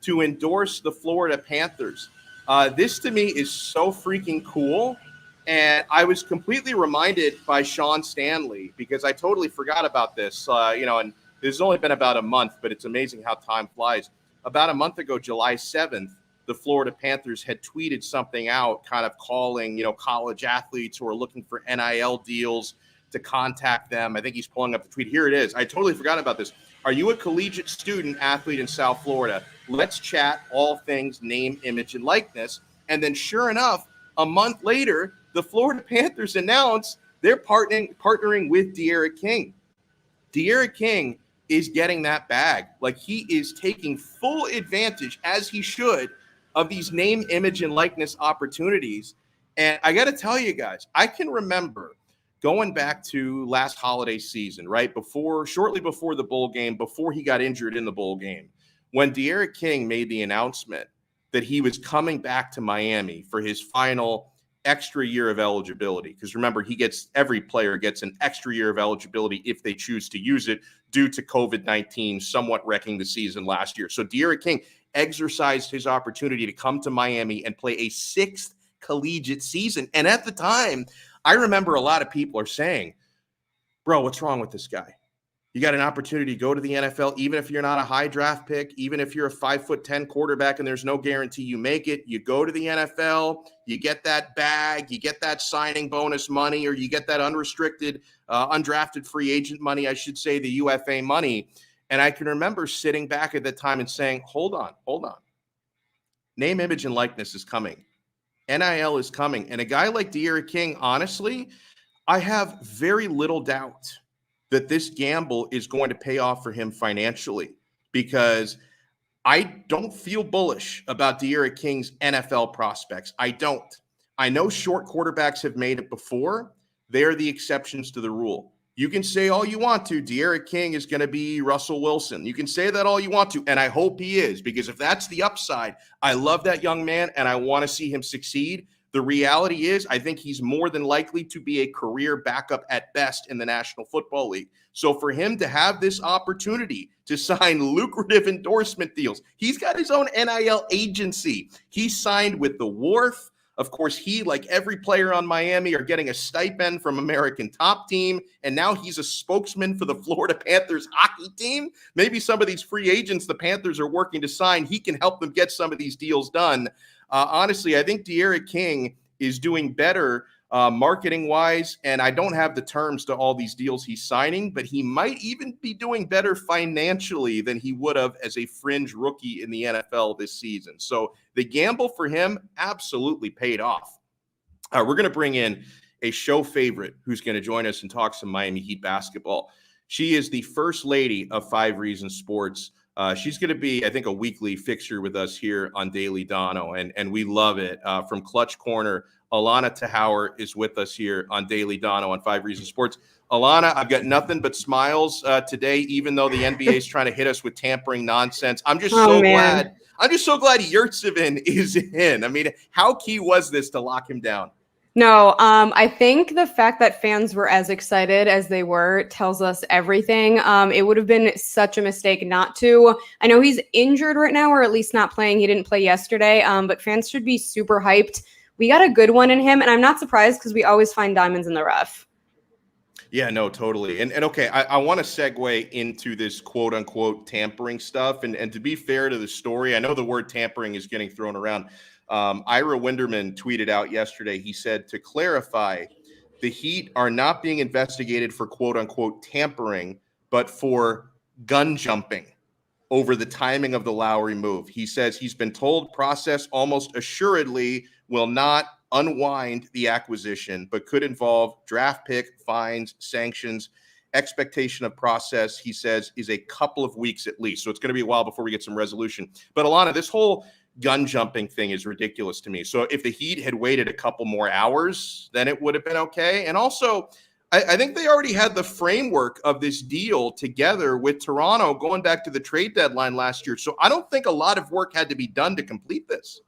Speaker 1: to endorse the Florida Panthers. This to me is so freaking cool. And I was completely reminded by Sean Stanley because I totally forgot about this, and it's only been about a month, but it's amazing how time flies. About a month ago, July 7th, the Florida Panthers had tweeted something out kind of calling, college athletes who are looking for NIL deals to contact them. I think he's pulling up the tweet. Here it is. I totally forgot about this. Are you a collegiate student athlete in South Florida? Let's chat all things name, image, and likeness. And then sure enough, a month later, the Florida Panthers announced they're partnering with D'Eriq King. D'Eriq King is getting that bag. Like, he is taking full advantage, as he should, of these name, image, and likeness opportunities. And I got to tell you guys, I can remember going back to last holiday season, right? Shortly before the bowl game, before he got injured in the bowl game, when D'Eriq King made the announcement that he was coming back to Miami for his final extra year of eligibility. Because remember, every player gets an extra year of eligibility if they choose to use it due to COVID-19 somewhat wrecking the season last year. So D'Eriq King exercised his opportunity to come to Miami and play a 6th collegiate season. And at the time, I remember a lot of people are saying, bro, what's wrong with this guy? You got an opportunity to go to the NFL, even if you're not a high draft pick, even if you're a 5'10" quarterback and there's no guarantee you make it. You go to the NFL, you get that bag, you get that signing bonus money, or you get that unrestricted, undrafted free agent money, I should say, the UFA money. And I can remember sitting back at that time and saying, hold on. Name, image, and likeness is coming. NIL is coming. And a guy like D'Eriq King, honestly, I have very little doubt that this gamble is going to pay off for him financially, because I don't feel bullish about D'Eriq King's NFL prospects. I don't. I know short quarterbacks have made it before. They're the exceptions to the rule. You can say all you want to, D'Eriq King is going to be Russell Wilson. You can say that all you want to, and I hope he is, because if that's the upside, I love that young man, and I want to see him succeed. The reality is, I think he's more than likely to be a career backup at best in the National Football League. So for him to have this opportunity to sign lucrative endorsement deals, he's got his own NIL agency. He signed with the Wharf. Of course, he, like every player on Miami, are getting a stipend from American Top Team, and now he's a spokesman for the Florida Panthers hockey team. Maybe some of these free agents the Panthers are working to sign, he can help them get some of these deals done. Honestly, I think De'Aaron King is doing better marketing-wise, and I don't have the terms to all these deals he's signing, but he might even be doing better financially than he would have as a fringe rookie in the NFL this season. So the gamble for him absolutely paid off. We're going to bring in a show favorite who's going to join us and talk some Miami Heat basketball. She is the first lady of 5 Reasons Sports. She's going to be, I think, a weekly fixture with us here on Daily Donno, and we love it. From Clutch Corner, Allana Tachaur is with us here on Daily Donno on 5 Reasons Sports. Allana, I've got nothing but smiles today, even though the NBA is trying to hit us with tampering nonsense. I'm just so glad. I'm just so glad Xavien is in. I mean, how key was this to lock him down?
Speaker 4: No, I think the fact that fans were as excited as they were tells us everything. It would have been such a mistake not to. I know he's injured right now, or at least not playing. He didn't play yesterday, but fans should be super hyped. We got a good one in him, and I'm not surprised because we always find diamonds in the rough.
Speaker 1: Yeah, no, totally. And okay, I want to segue into this quote unquote tampering stuff. And to be fair to the story, I know the word tampering is getting thrown around. Ira Winderman tweeted out yesterday, he said, to clarify, the Heat are not being investigated for quote unquote tampering, but for gun jumping over the timing of the Lowry move. He says he's been told process almost assuredly will not unwind the acquisition, but could involve draft pick, fines, sanctions. Expectation of process, he says, is a couple of weeks at least. So it's going to be a while before we get some resolution. But Allana, this whole gun jumping thing is ridiculous to me. So if the Heat had waited a couple more hours, then it would have been okay. And also, I think they already had the framework of this deal together with Toronto going back to the trade deadline last year. So I don't think a lot of work had to be done to complete this.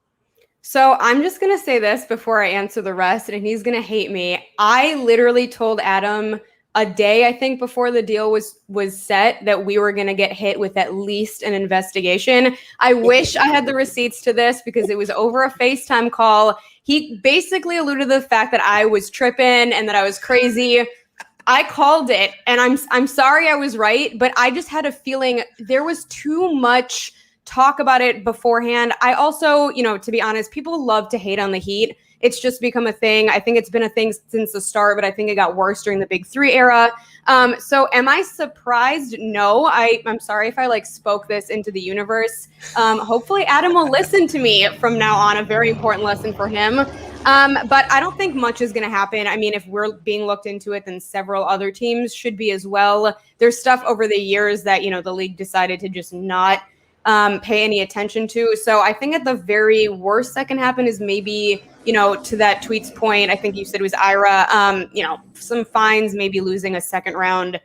Speaker 4: So I'm just going to say this before I answer the rest, and he's going to hate me. I literally told Adam a day, I think, before the deal was set that we were going to get hit with at least an investigation. I wish I had the receipts to this because it was over a FaceTime call. He basically alluded to the fact that I was tripping and that I was crazy. I called it, and I'm sorry I was right, but I just had a feeling there was too much talk about it beforehand. I also, to be honest, people love to hate on the Heat. It's just become a thing. I think it's been a thing since the start, but I think it got worse during the Big Three era. So am I surprised? No, I'm sorry if I spoke this into the universe. Hopefully Adam will listen to me from now on, a very important lesson for him. But I don't think much is going to happen. I mean, if we're being looked into it, then several other teams should be as well. There's stuff over the years that, the league decided to just not pay any attention to. So I think at the very worst that can happen is maybe, to that tweet's point, I think you said it was Ira, some fines, maybe losing a second round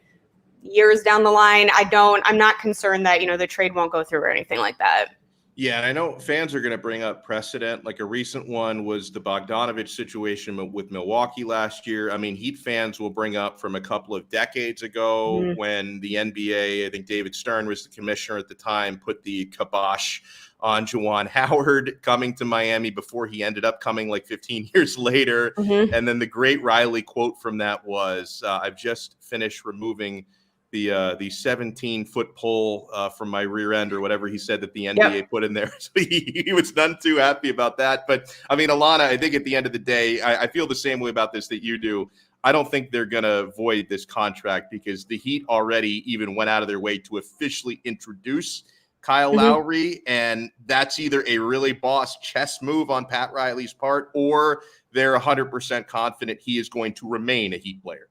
Speaker 4: years down the line. I'm not concerned that, the trade won't go through or anything like that.
Speaker 1: Yeah, and I know fans are going to bring up precedent. Like a recent one was the Bogdanovich situation with Milwaukee last year. I mean, Heat fans will bring up from a couple of decades ago when the NBA, I think David Stern was the commissioner at the time, put the kibosh on Xavien Howard coming to Miami before he ended up coming 15 years later. And then the great Riley quote from that was, I've just finished removing the 17-foot pole from my rear end, or whatever he said that the NBA put in there. So he was none too happy about that. But I mean, Allana, I think at the end of the day, I feel the same way about this that you do. I don't think they're going to void this contract because the Heat already even went out of their way to officially introduce Kyle Lowry. And that's either a really boss chess move on Pat Riley's part, or they're 100% confident he is going to remain a Heat player.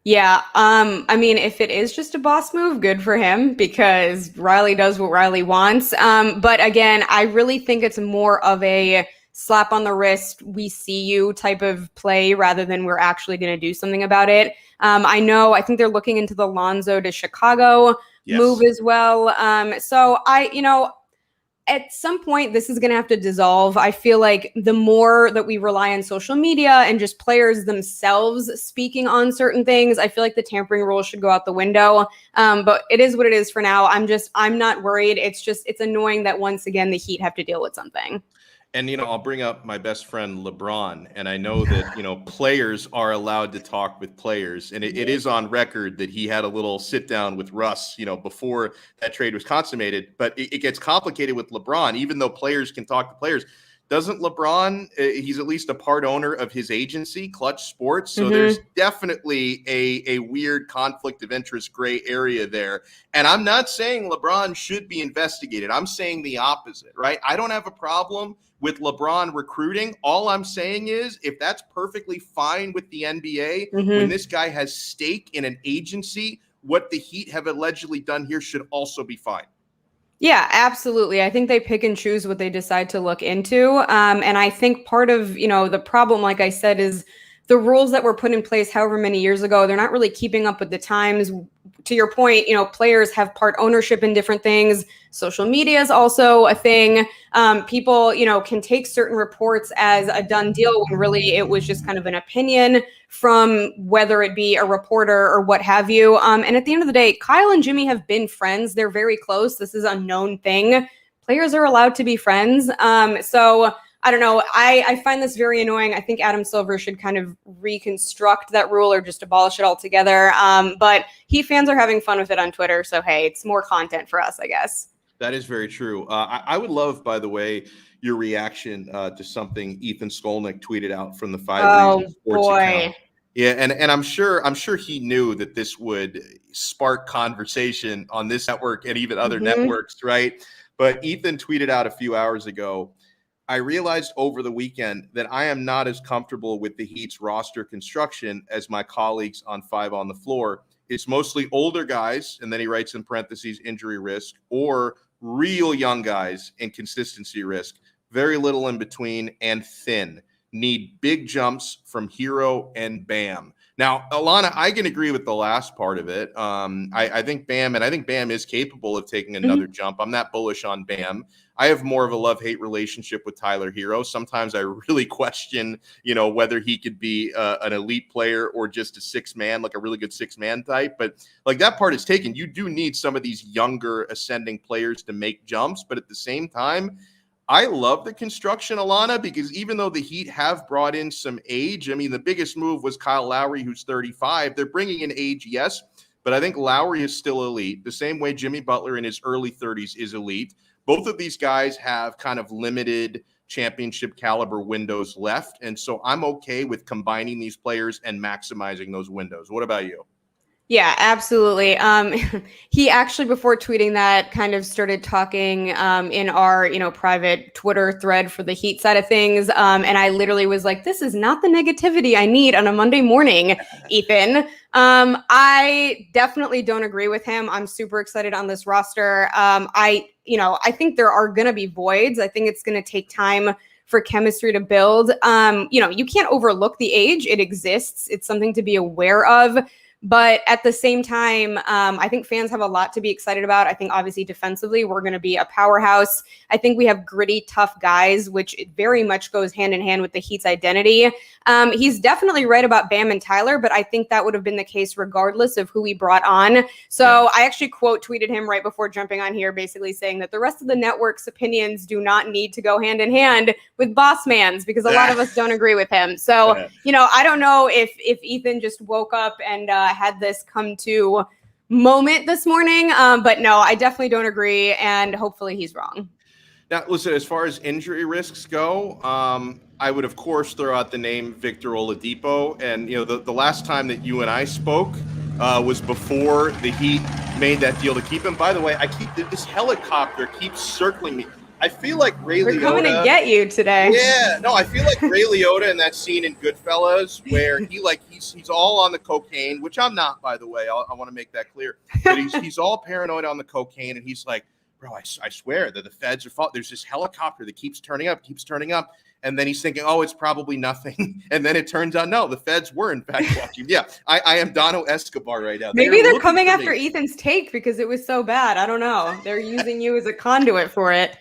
Speaker 4: Yeah. I mean, if it is just a boss move, good for him because Riley does what Riley wants. But again, I really think it's more of a slap on the wrist, we see you type of play rather than we're actually going to do something about it. I think they're looking into the Lonzo to Chicago move as well. So at some point, this is going to have to dissolve. I feel like the more that we rely on social media and just players themselves speaking on certain things, I feel like the tampering rule should go out the window. But it is what it is for now. I'm not worried. It's annoying that once again, the Heat have to deal with something.
Speaker 1: And, I'll bring up my best friend LeBron. And I know that, players are allowed to talk with players. And it is on record that he had a little sit down with Russ, before that trade was consummated. But it gets complicated with LeBron, even though players can talk to players. Doesn't LeBron, he's at least a part owner of his agency, Clutch Sports. So there's definitely a weird conflict of interest gray area there. And I'm not saying LeBron should be investigated. I'm saying the opposite, right? I don't have a problem with LeBron recruiting. All I'm saying is if that's perfectly fine with the NBA, when this guy has stake in an agency, what the Heat have allegedly done here should also be fine.
Speaker 4: Yeah, absolutely. I think they pick and choose what they decide to look into. And I think part of, the problem, like I said, is the rules that were put in place however many years ago, they're not really keeping up with the times. To your point, players have part ownership in different things. Social media is also a thing. People, can take certain reports as a done deal when really it was just kind of an opinion from whether it be a reporter or what have you. And at the end of the day, Kyle and Jimmy have been friends. They're very close. This is a known thing. Players are allowed to be friends. So I don't know. I find this very annoying. I think Adam Silver should kind of reconstruct that rule or just abolish it altogether. But Heat fans are having fun with it on Twitter. So, hey, it's more content for us, I guess.
Speaker 1: That is very true. I would love, by the way, your reaction to something Ethan Skolnick tweeted out from the 5 Reasons Sports account. Yeah, and I'm sure he knew that this would spark conversation on this network and even other networks, right? But Ethan tweeted out a few hours ago, I realized over the weekend that I am not as comfortable with the Heat's roster construction as my colleagues on 5 on the Floor. It's mostly older guys, and then he writes in parentheses, injury risk, or real young guys and consistency risk. Very little in between and thin. Need big jumps from Hero and Bam. Now, Allana, I can agree with the last part of it. I think Bam is capable of taking another jump. I'm not bullish on Bam. I have more of a love-hate relationship with Tyler Hero. Sometimes I really question, whether he could be an elite player or just a six-man, like a really good six-man type. But like that part is taken. You do need some of these younger ascending players to make jumps. But at the same time, I love the construction, Allana, because even though the Heat have brought in some age, I mean, the biggest move was Kyle Lowry, who's 35. They're bringing in age, yes, but I think Lowry is still elite, the same way Jimmy Butler in his early 30s is elite. Both of these guys have kind of limited championship caliber windows left, and so I'm okay with combining these players and maximizing those windows. What about you?
Speaker 4: Yeah, absolutely. He actually, before tweeting that, kind of started talking in our, private Twitter thread for the Heat side of things. And I literally was like, this is not the negativity I need on a Monday morning, Ethan. I definitely don't agree with him. I'm super excited on this roster. I think there are going to be voids. I think it's going to take time for chemistry to build. You can't overlook the age. It exists. It's something to be aware of. But at the same time, I think fans have a lot to be excited about. I think obviously defensively, we're going to be a powerhouse. I think we have gritty, tough guys, which very much goes hand in hand with the Heat's identity. He's definitely right about Bam and Tyler, but I think that would have been the case regardless of who we brought on. So I actually quote tweeted him right before jumping on here, basically saying that the rest of the network's opinions do not need to go hand in hand with Boss Man's, because a lot of us don't agree with him. So, I don't know if Ethan just woke up and had this come to moment this morning. But no, I definitely don't agree. And hopefully he's wrong.
Speaker 1: Now, listen, as far as injury risks go, I would, of course, throw out the name Victor Oladipo. And, the last time that you and I spoke was before the Heat made that deal to keep him. By the way, this helicopter keeps circling me. I feel like Ray Liotta.
Speaker 4: We're coming to get you today.
Speaker 1: Yeah, no, I feel like Ray Liotta in that scene in Goodfellas where he's all on the cocaine, which I'm not, by the way. I want to make that clear. But he's all paranoid on the cocaine, and he's like, bro, I swear that the feds are there's this helicopter that keeps turning up. And then he's thinking, oh, it's probably nothing. And then it turns out, no, the feds were in fact watching. Yeah, I am Donno Escobar right now.
Speaker 4: Maybe they're coming after Ethan's take because it was so bad. I don't know. They're using you as a conduit for it.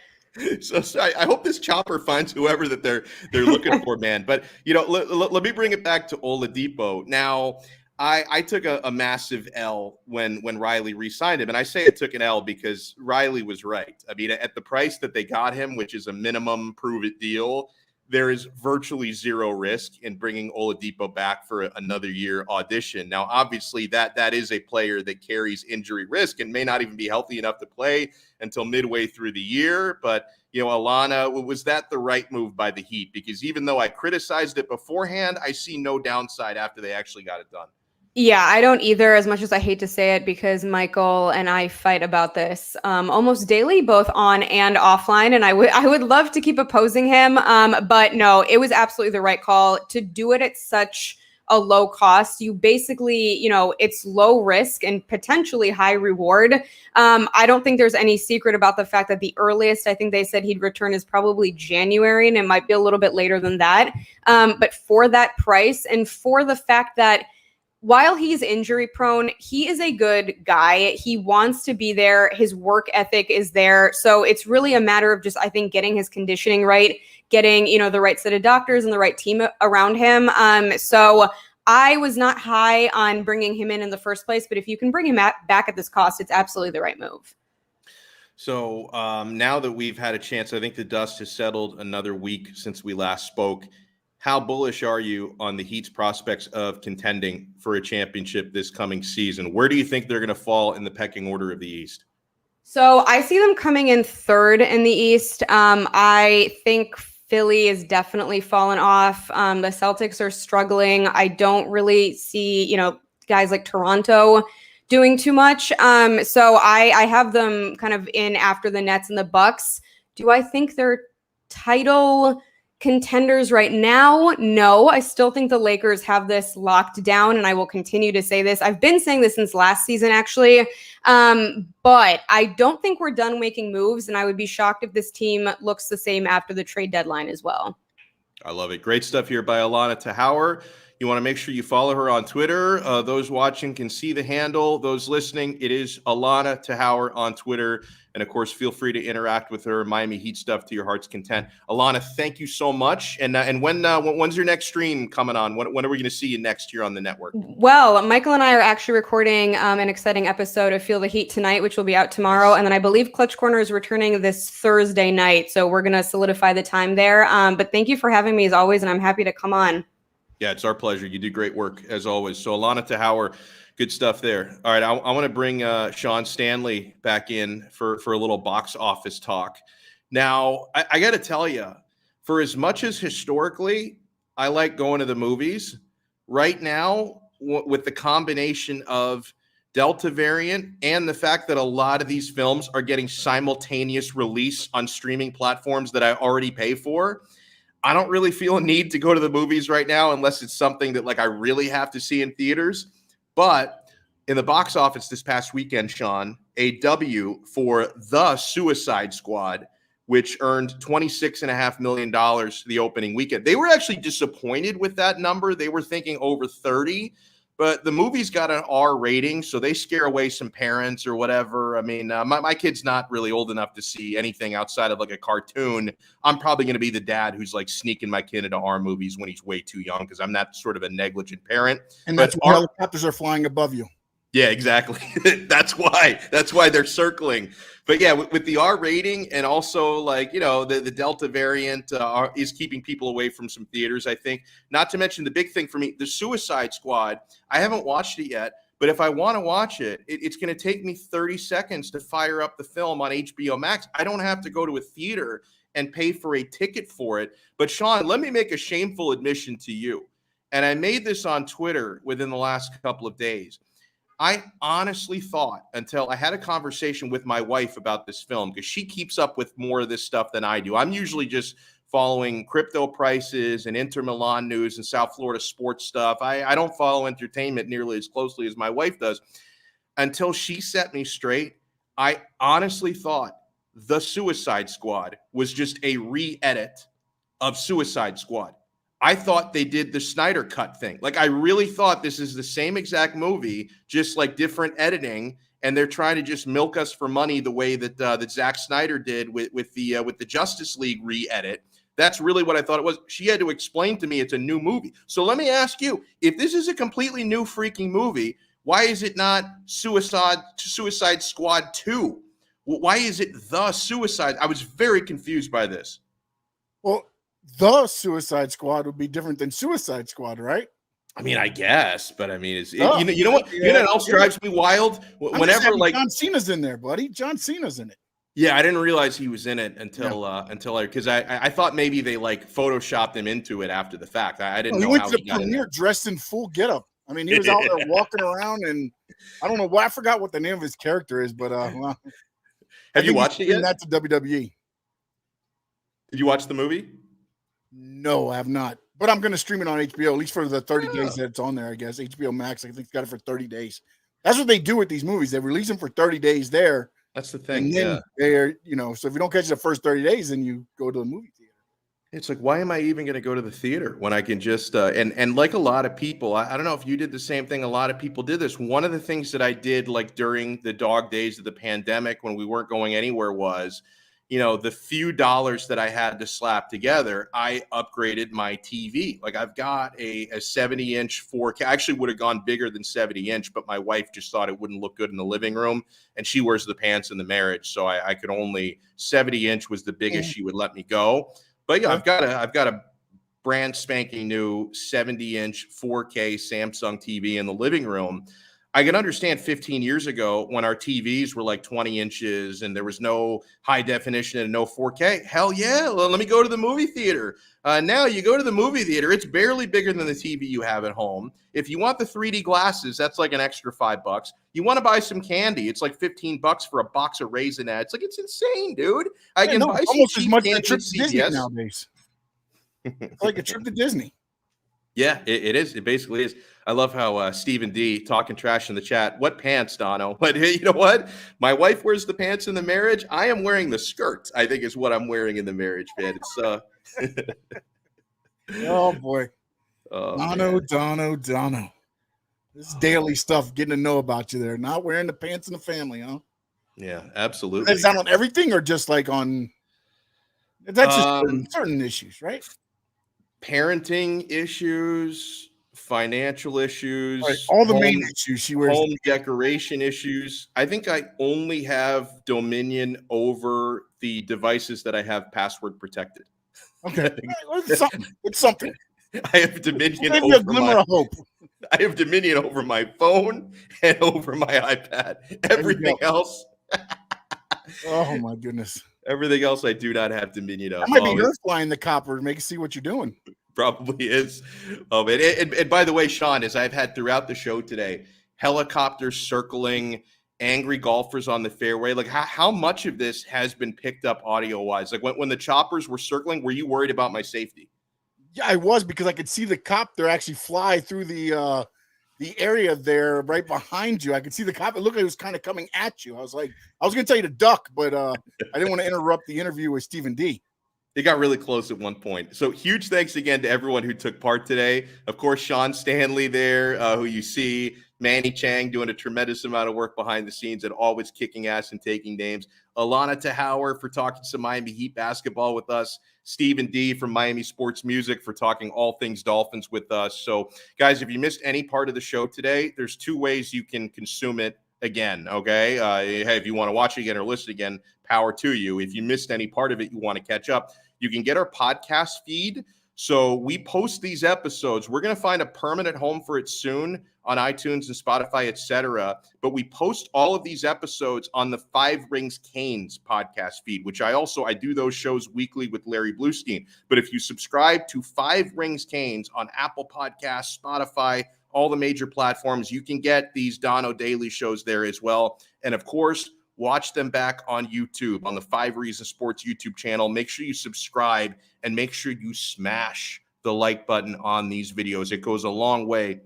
Speaker 1: So I hope this chopper finds whoever that they're looking for, man. But let me bring it back to Oladipo. Now, I took a massive L when Riley re-signed him. And I say I took an L because Riley was right. I mean, at the price that they got him, which is a minimum prove-it deal, there is virtually zero risk in bringing Oladipo back for another year audition. Now, obviously, that is a player that carries injury risk and may not even be healthy enough to play until midway through the year. But, Allana, was that the right move by the Heat? Because even though I criticized it beforehand, I see no downside after they actually got it done.
Speaker 4: Yeah, I don't either, as much as I hate to say it, because Michael and I fight about this almost daily, both on and offline. And I would love to keep opposing him. But no, it was absolutely the right call to do it at such a low cost. You basically, it's low risk and potentially high reward. I don't think there's any secret about the fact that the earliest I think they said he'd return is probably January, and it might be a little bit later than that. But for that price and for the fact that while he's injury prone, he is a good guy. He wants to be there. His work ethic is there. So it's really a matter of just, I think, getting his conditioning right, getting, the right set of doctors and the right team around him. So I was not high on bringing him in the first place, but if you can bring him back at this cost, it's absolutely the right move.
Speaker 1: So now that we've had a chance, I think the dust has settled another week since we last spoke. How bullish are you on the Heat's prospects of contending for a championship this coming season? Where do you think they're going to fall in the pecking order of the East?
Speaker 4: So I see them coming in third in the East. I think Philly is definitely fallen off. The Celtics are struggling. I don't really see, guys like Toronto doing too much. So I have them kind of in after the Nets and the Bucks. Do I think they're title contenders right now? No, I still think the Lakers have this locked down, and I will continue to say this. I've been saying this since last season, actually, but I don't think we're done making moves, and I would be shocked if this team looks the same after the trade deadline as well.
Speaker 1: I love it. Great stuff here by Allana Tachaur. You want to make sure you follow her on Twitter. Those watching can see the handle. Those listening, it is Allana Tachaur on Twitter. And, of course, feel free to interact with her Miami Heat stuff to your heart's content. Allana, thank you so much. And when's your next stream coming on? When are we going to see you next year on the network?
Speaker 4: Well, Michael and I are actually recording an exciting episode of Feel the Heat tonight, which will be out tomorrow. And then I believe Clutch Corner is returning this Thursday night. So we're going to solidify the time there. But thank you for having me as always, and I'm happy to come on.
Speaker 1: Yeah, it's our pleasure. You do great work as always. So Allana Tachaur, good stuff there. All right, I want to bring Sean Stanley back in for a little box office talk. Now, I got to tell you, for as much as historically I like going to the movies, right now, with the combination of Delta variant and the fact that a lot of these films are getting simultaneous release on streaming platforms that I already pay for, I don't really feel a need to go to the movies right now unless it's something that I really have to see in theaters. But in the box office this past weekend, Sean, a W for The Suicide Squad, which earned $26.5 million the opening weekend. They were actually disappointed with that number. They were thinking over 30, but the movie's got an R rating, so they scare away some parents or whatever. I mean, my kid's not really old enough to see anything outside of a cartoon. I'm probably going to be the dad who's sneaking my kid into R movies when he's way too young because I'm not sort of a negligent parent.
Speaker 2: And that's why helicopters are flying above you.
Speaker 1: Yeah, exactly. That's why they're circling. But yeah, with the R rating and also the Delta variant is keeping people away from some theaters, I think. Not to mention the big thing for me, the Suicide Squad. I haven't watched it yet, but if I want to watch it, it's going to take me 30 seconds to fire up the film on HBO Max. I don't have to go to a theater and pay for a ticket for it. But Sean, let me make a shameful admission to you. And I made this on Twitter within the last couple of days. I honestly thought until I had a conversation with my wife about this film, because she keeps up with more of this stuff than I do. I'm usually just following crypto prices and Inter Milan news and South Florida sports stuff. I don't follow entertainment nearly as closely as my wife does. Until she set me straight, I honestly thought The Suicide Squad was just a re-edit of Suicide Squad. I thought they did the Snyder Cut thing. I really thought this is the same exact movie, just different editing, and they're trying to just milk us for money the way that Zack Snyder did with the Justice League re-edit. That's really what I thought it was. She had to explain to me it's a new movie. So let me ask you, if this is a completely new freaking movie, why is it not Suicide Squad 2? Why is it The Suicide? I was very confused by this.
Speaker 2: Well, The Suicide Squad would be different than Suicide Squad, right?
Speaker 1: I mean, I guess, but I mean, you know what? You know what else drives me wild? Whenever like
Speaker 2: John Cena's in there, buddy. John Cena's in it.
Speaker 1: Yeah, I didn't realize he was in it until because I thought maybe they like photoshopped him into it after the fact. I didn't know
Speaker 2: he went
Speaker 1: how
Speaker 2: to
Speaker 1: he
Speaker 2: the
Speaker 1: got in
Speaker 2: premiere
Speaker 1: there.
Speaker 2: dressed in full getup. I mean, he was out there walking around, and I don't know why. I forgot what the name of his character is, but well,
Speaker 1: have you watched it yet?
Speaker 2: That's WWE.
Speaker 1: Did you watch the movie?
Speaker 2: No, I have not. But I'm going to stream it on HBO, at least for the 30 days that it's on there, I guess. HBO Max, I think it's got it for 30 days. That's what they do with these movies. They release them for 30 days there.
Speaker 1: That's the thing.
Speaker 2: And then they're, so if you don't catch the first 30 days, then you go to the movie theater.
Speaker 1: It's like, why am I even going to go to the theater when I can just and like a lot of people, I don't know if you did the same thing. A lot of people did this. One of the things that I did like during the dog days of the pandemic when we weren't going anywhere was, the few dollars that I had to slap together, I upgraded my TV. Like I've got a 70-inch 4K. I actually would have gone bigger than 70-inch, but my wife just thought it wouldn't look good in the living room, and she wears the pants in the marriage, so I could only 70-inch was the biggest she would let me go. But yeah, I've got a brand spanking new 70-inch 4K Samsung TV in the living room. I can understand 15 years ago when our TVs were like 20 inches and there was no high definition and no 4K. Hell yeah, well, let me go to the movie theater. Now you go to the movie theater, it's barely bigger than the TV you have at home. If you want the 3D glasses, that's like an extra $5. You want to buy some candy, it's like $15 for a box of Raisinets. Like, it's insane, dude. I can buy
Speaker 2: almost
Speaker 1: some
Speaker 2: as much
Speaker 1: candy
Speaker 2: as a trip
Speaker 1: at
Speaker 2: to Disney
Speaker 1: CVS.
Speaker 2: nowadays. It's like a trip to Disney.
Speaker 1: Yeah, it is. It basically is. I love how Stephen D talking trash in the chat. What pants, Donno? But hey, you know what? My wife wears the pants in the marriage. I am wearing the skirt, I think is what I'm wearing in the marriage, man. It's
Speaker 2: Oh boy.
Speaker 1: Donno.
Speaker 2: Donno. This is daily stuff, getting to know about you there. Not wearing the pants in the family, huh?
Speaker 1: Yeah, absolutely.
Speaker 2: Is that on everything or just like on that's just certain issues, right?
Speaker 1: Parenting issues, financial issues,
Speaker 2: Right. All the main issues she wears.
Speaker 1: Home decoration issues. I think I only have dominion over the devices that I have password protected.
Speaker 2: Okay. It's something.
Speaker 1: I have dominion
Speaker 2: Maybe a glimmer of hope.
Speaker 1: I have dominion over my phone and over my iPad. Everything else.
Speaker 2: Oh my goodness.
Speaker 1: Everything else I do not have dominion of.
Speaker 2: That might be her flying the copper to make you see what you're doing.
Speaker 1: Probably is. Oh, man. And by the way, Sean, as I've had throughout the show today, helicopters circling, angry golfers on the fairway. Like, how much of this has been picked up audio-wise? Like, when the choppers were circling, were you worried about my safety?
Speaker 2: Yeah, I was, because I could see the copter actually fly through the area there right behind you. I could see the cop. It looked like it was kind of coming at you. I was going to tell you to duck, but I didn't want to interrupt the interview with Stephen D.
Speaker 1: It got really close at one point. So huge thanks again to everyone who took part today. Of course, Sean Stanley there, who you see, Manny Chang doing a tremendous amount of work behind the scenes and always kicking ass and taking names. Allana Tachaur for talking some Miami Heat basketball with us. Stephen D from Miami Sports Music for talking all things Dolphins with us. So, guys, if you missed any part of the show today, there's two ways you can consume it again, okay? Hey, if you want to watch it again or listen again, power to you. If you missed any part of it, you want to catch up, you can get our podcast feed. So we post these episodes. We're going to find a permanent home for it soon on iTunes and Spotify, etc. But we post all of these episodes on the Five Rings Canes podcast feed, which I do those shows weekly with Larry Bluestein. But if you subscribe to Five Rings Canes on Apple Podcasts, Spotify, all the major platforms, you can get these Donno Daily shows there as well. And of course, watch them back on YouTube, on the 5 Reasons Sports YouTube channel. Make sure you subscribe and make sure you smash the like button on these videos. It goes a long way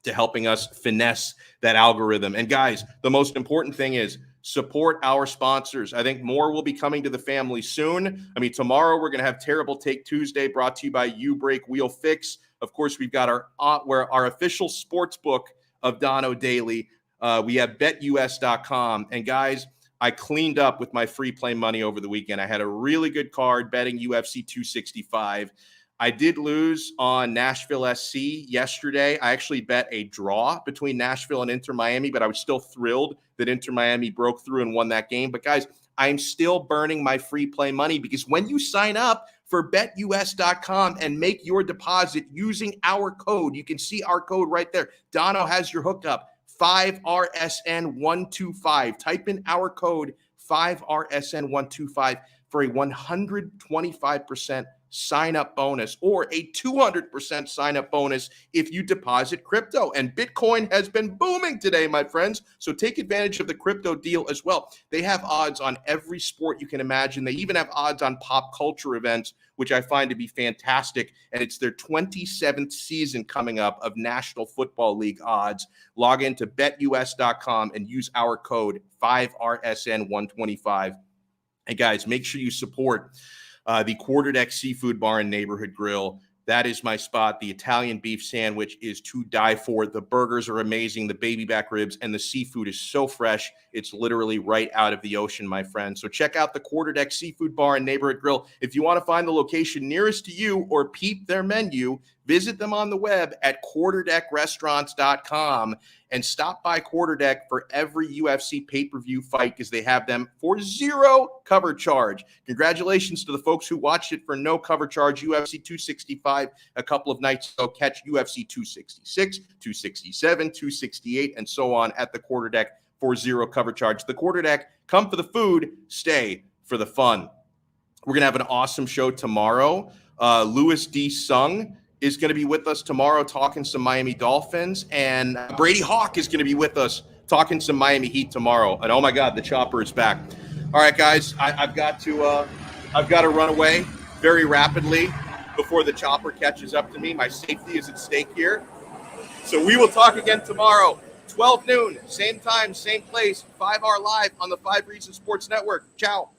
Speaker 1: to helping us finesse that algorithm. And guys, the most important thing is support our sponsors. I think more will be coming to the family soon. I mean, tomorrow we're going to have Terrible Take Tuesday brought to you by You Break Wheel Fix. Of course, we've got our official sports book of Donno Daily. We have betus.com. And guys, I cleaned up with my free play money over the weekend. I had a really good card betting UFC 265. I did lose on Nashville SC yesterday. I actually bet a draw between Nashville and Inter Miami, but I was still thrilled that Inter Miami broke through and won that game. But guys, I'm still burning my free play money because when you sign up for betus.com and make your deposit using our code, you can see our code right there. Donno has your hookup, 5RSN125. Type in our code, 5RSN125, for a 125% sign-up bonus or a 200% sign-up bonus if you deposit crypto. And Bitcoin has been booming today, my friends. So take advantage of the crypto deal as well. They have odds on every sport you can imagine. They even have odds on pop culture events, which I find to be fantastic. And it's their 27th season coming up of National Football League odds. Log into betus.com and use our code 5RSN125. And guys, make sure you support the Quarterdeck Seafood Bar and Neighborhood Grill. That is my spot. The Italian beef sandwich is to die for. The burgers are amazing, the baby back ribs, and the seafood is so fresh. It's literally right out of the ocean, my friend. So check out the Quarterdeck Seafood Bar and Neighborhood Grill. If you want to find the location nearest to you or peep their menu, visit them on the web at quarterdeckrestaurants.com and stop by Quarterdeck for every UFC pay-per-view fight because they have them for zero cover charge. Congratulations to the folks who watched it for no cover charge. UFC 265 a couple of nights ago. Catch UFC 266, 267, 268, and so on at the Quarterdeck for zero cover charge. The Quarterdeck, come for the food, stay for the fun. We're going to have an awesome show tomorrow. Louis D. Sung is going to be with us tomorrow talking some Miami Dolphins, and Brady Hawk is going to be with us talking some Miami Heat tomorrow. And oh my God, the chopper is back. All right, guys, I've got to run away very rapidly before the chopper catches up to me. My safety is at stake here. So we will talk again tomorrow, 12 noon, same time, same place, 5R Live on the 5 Reasons Sports Network. Ciao.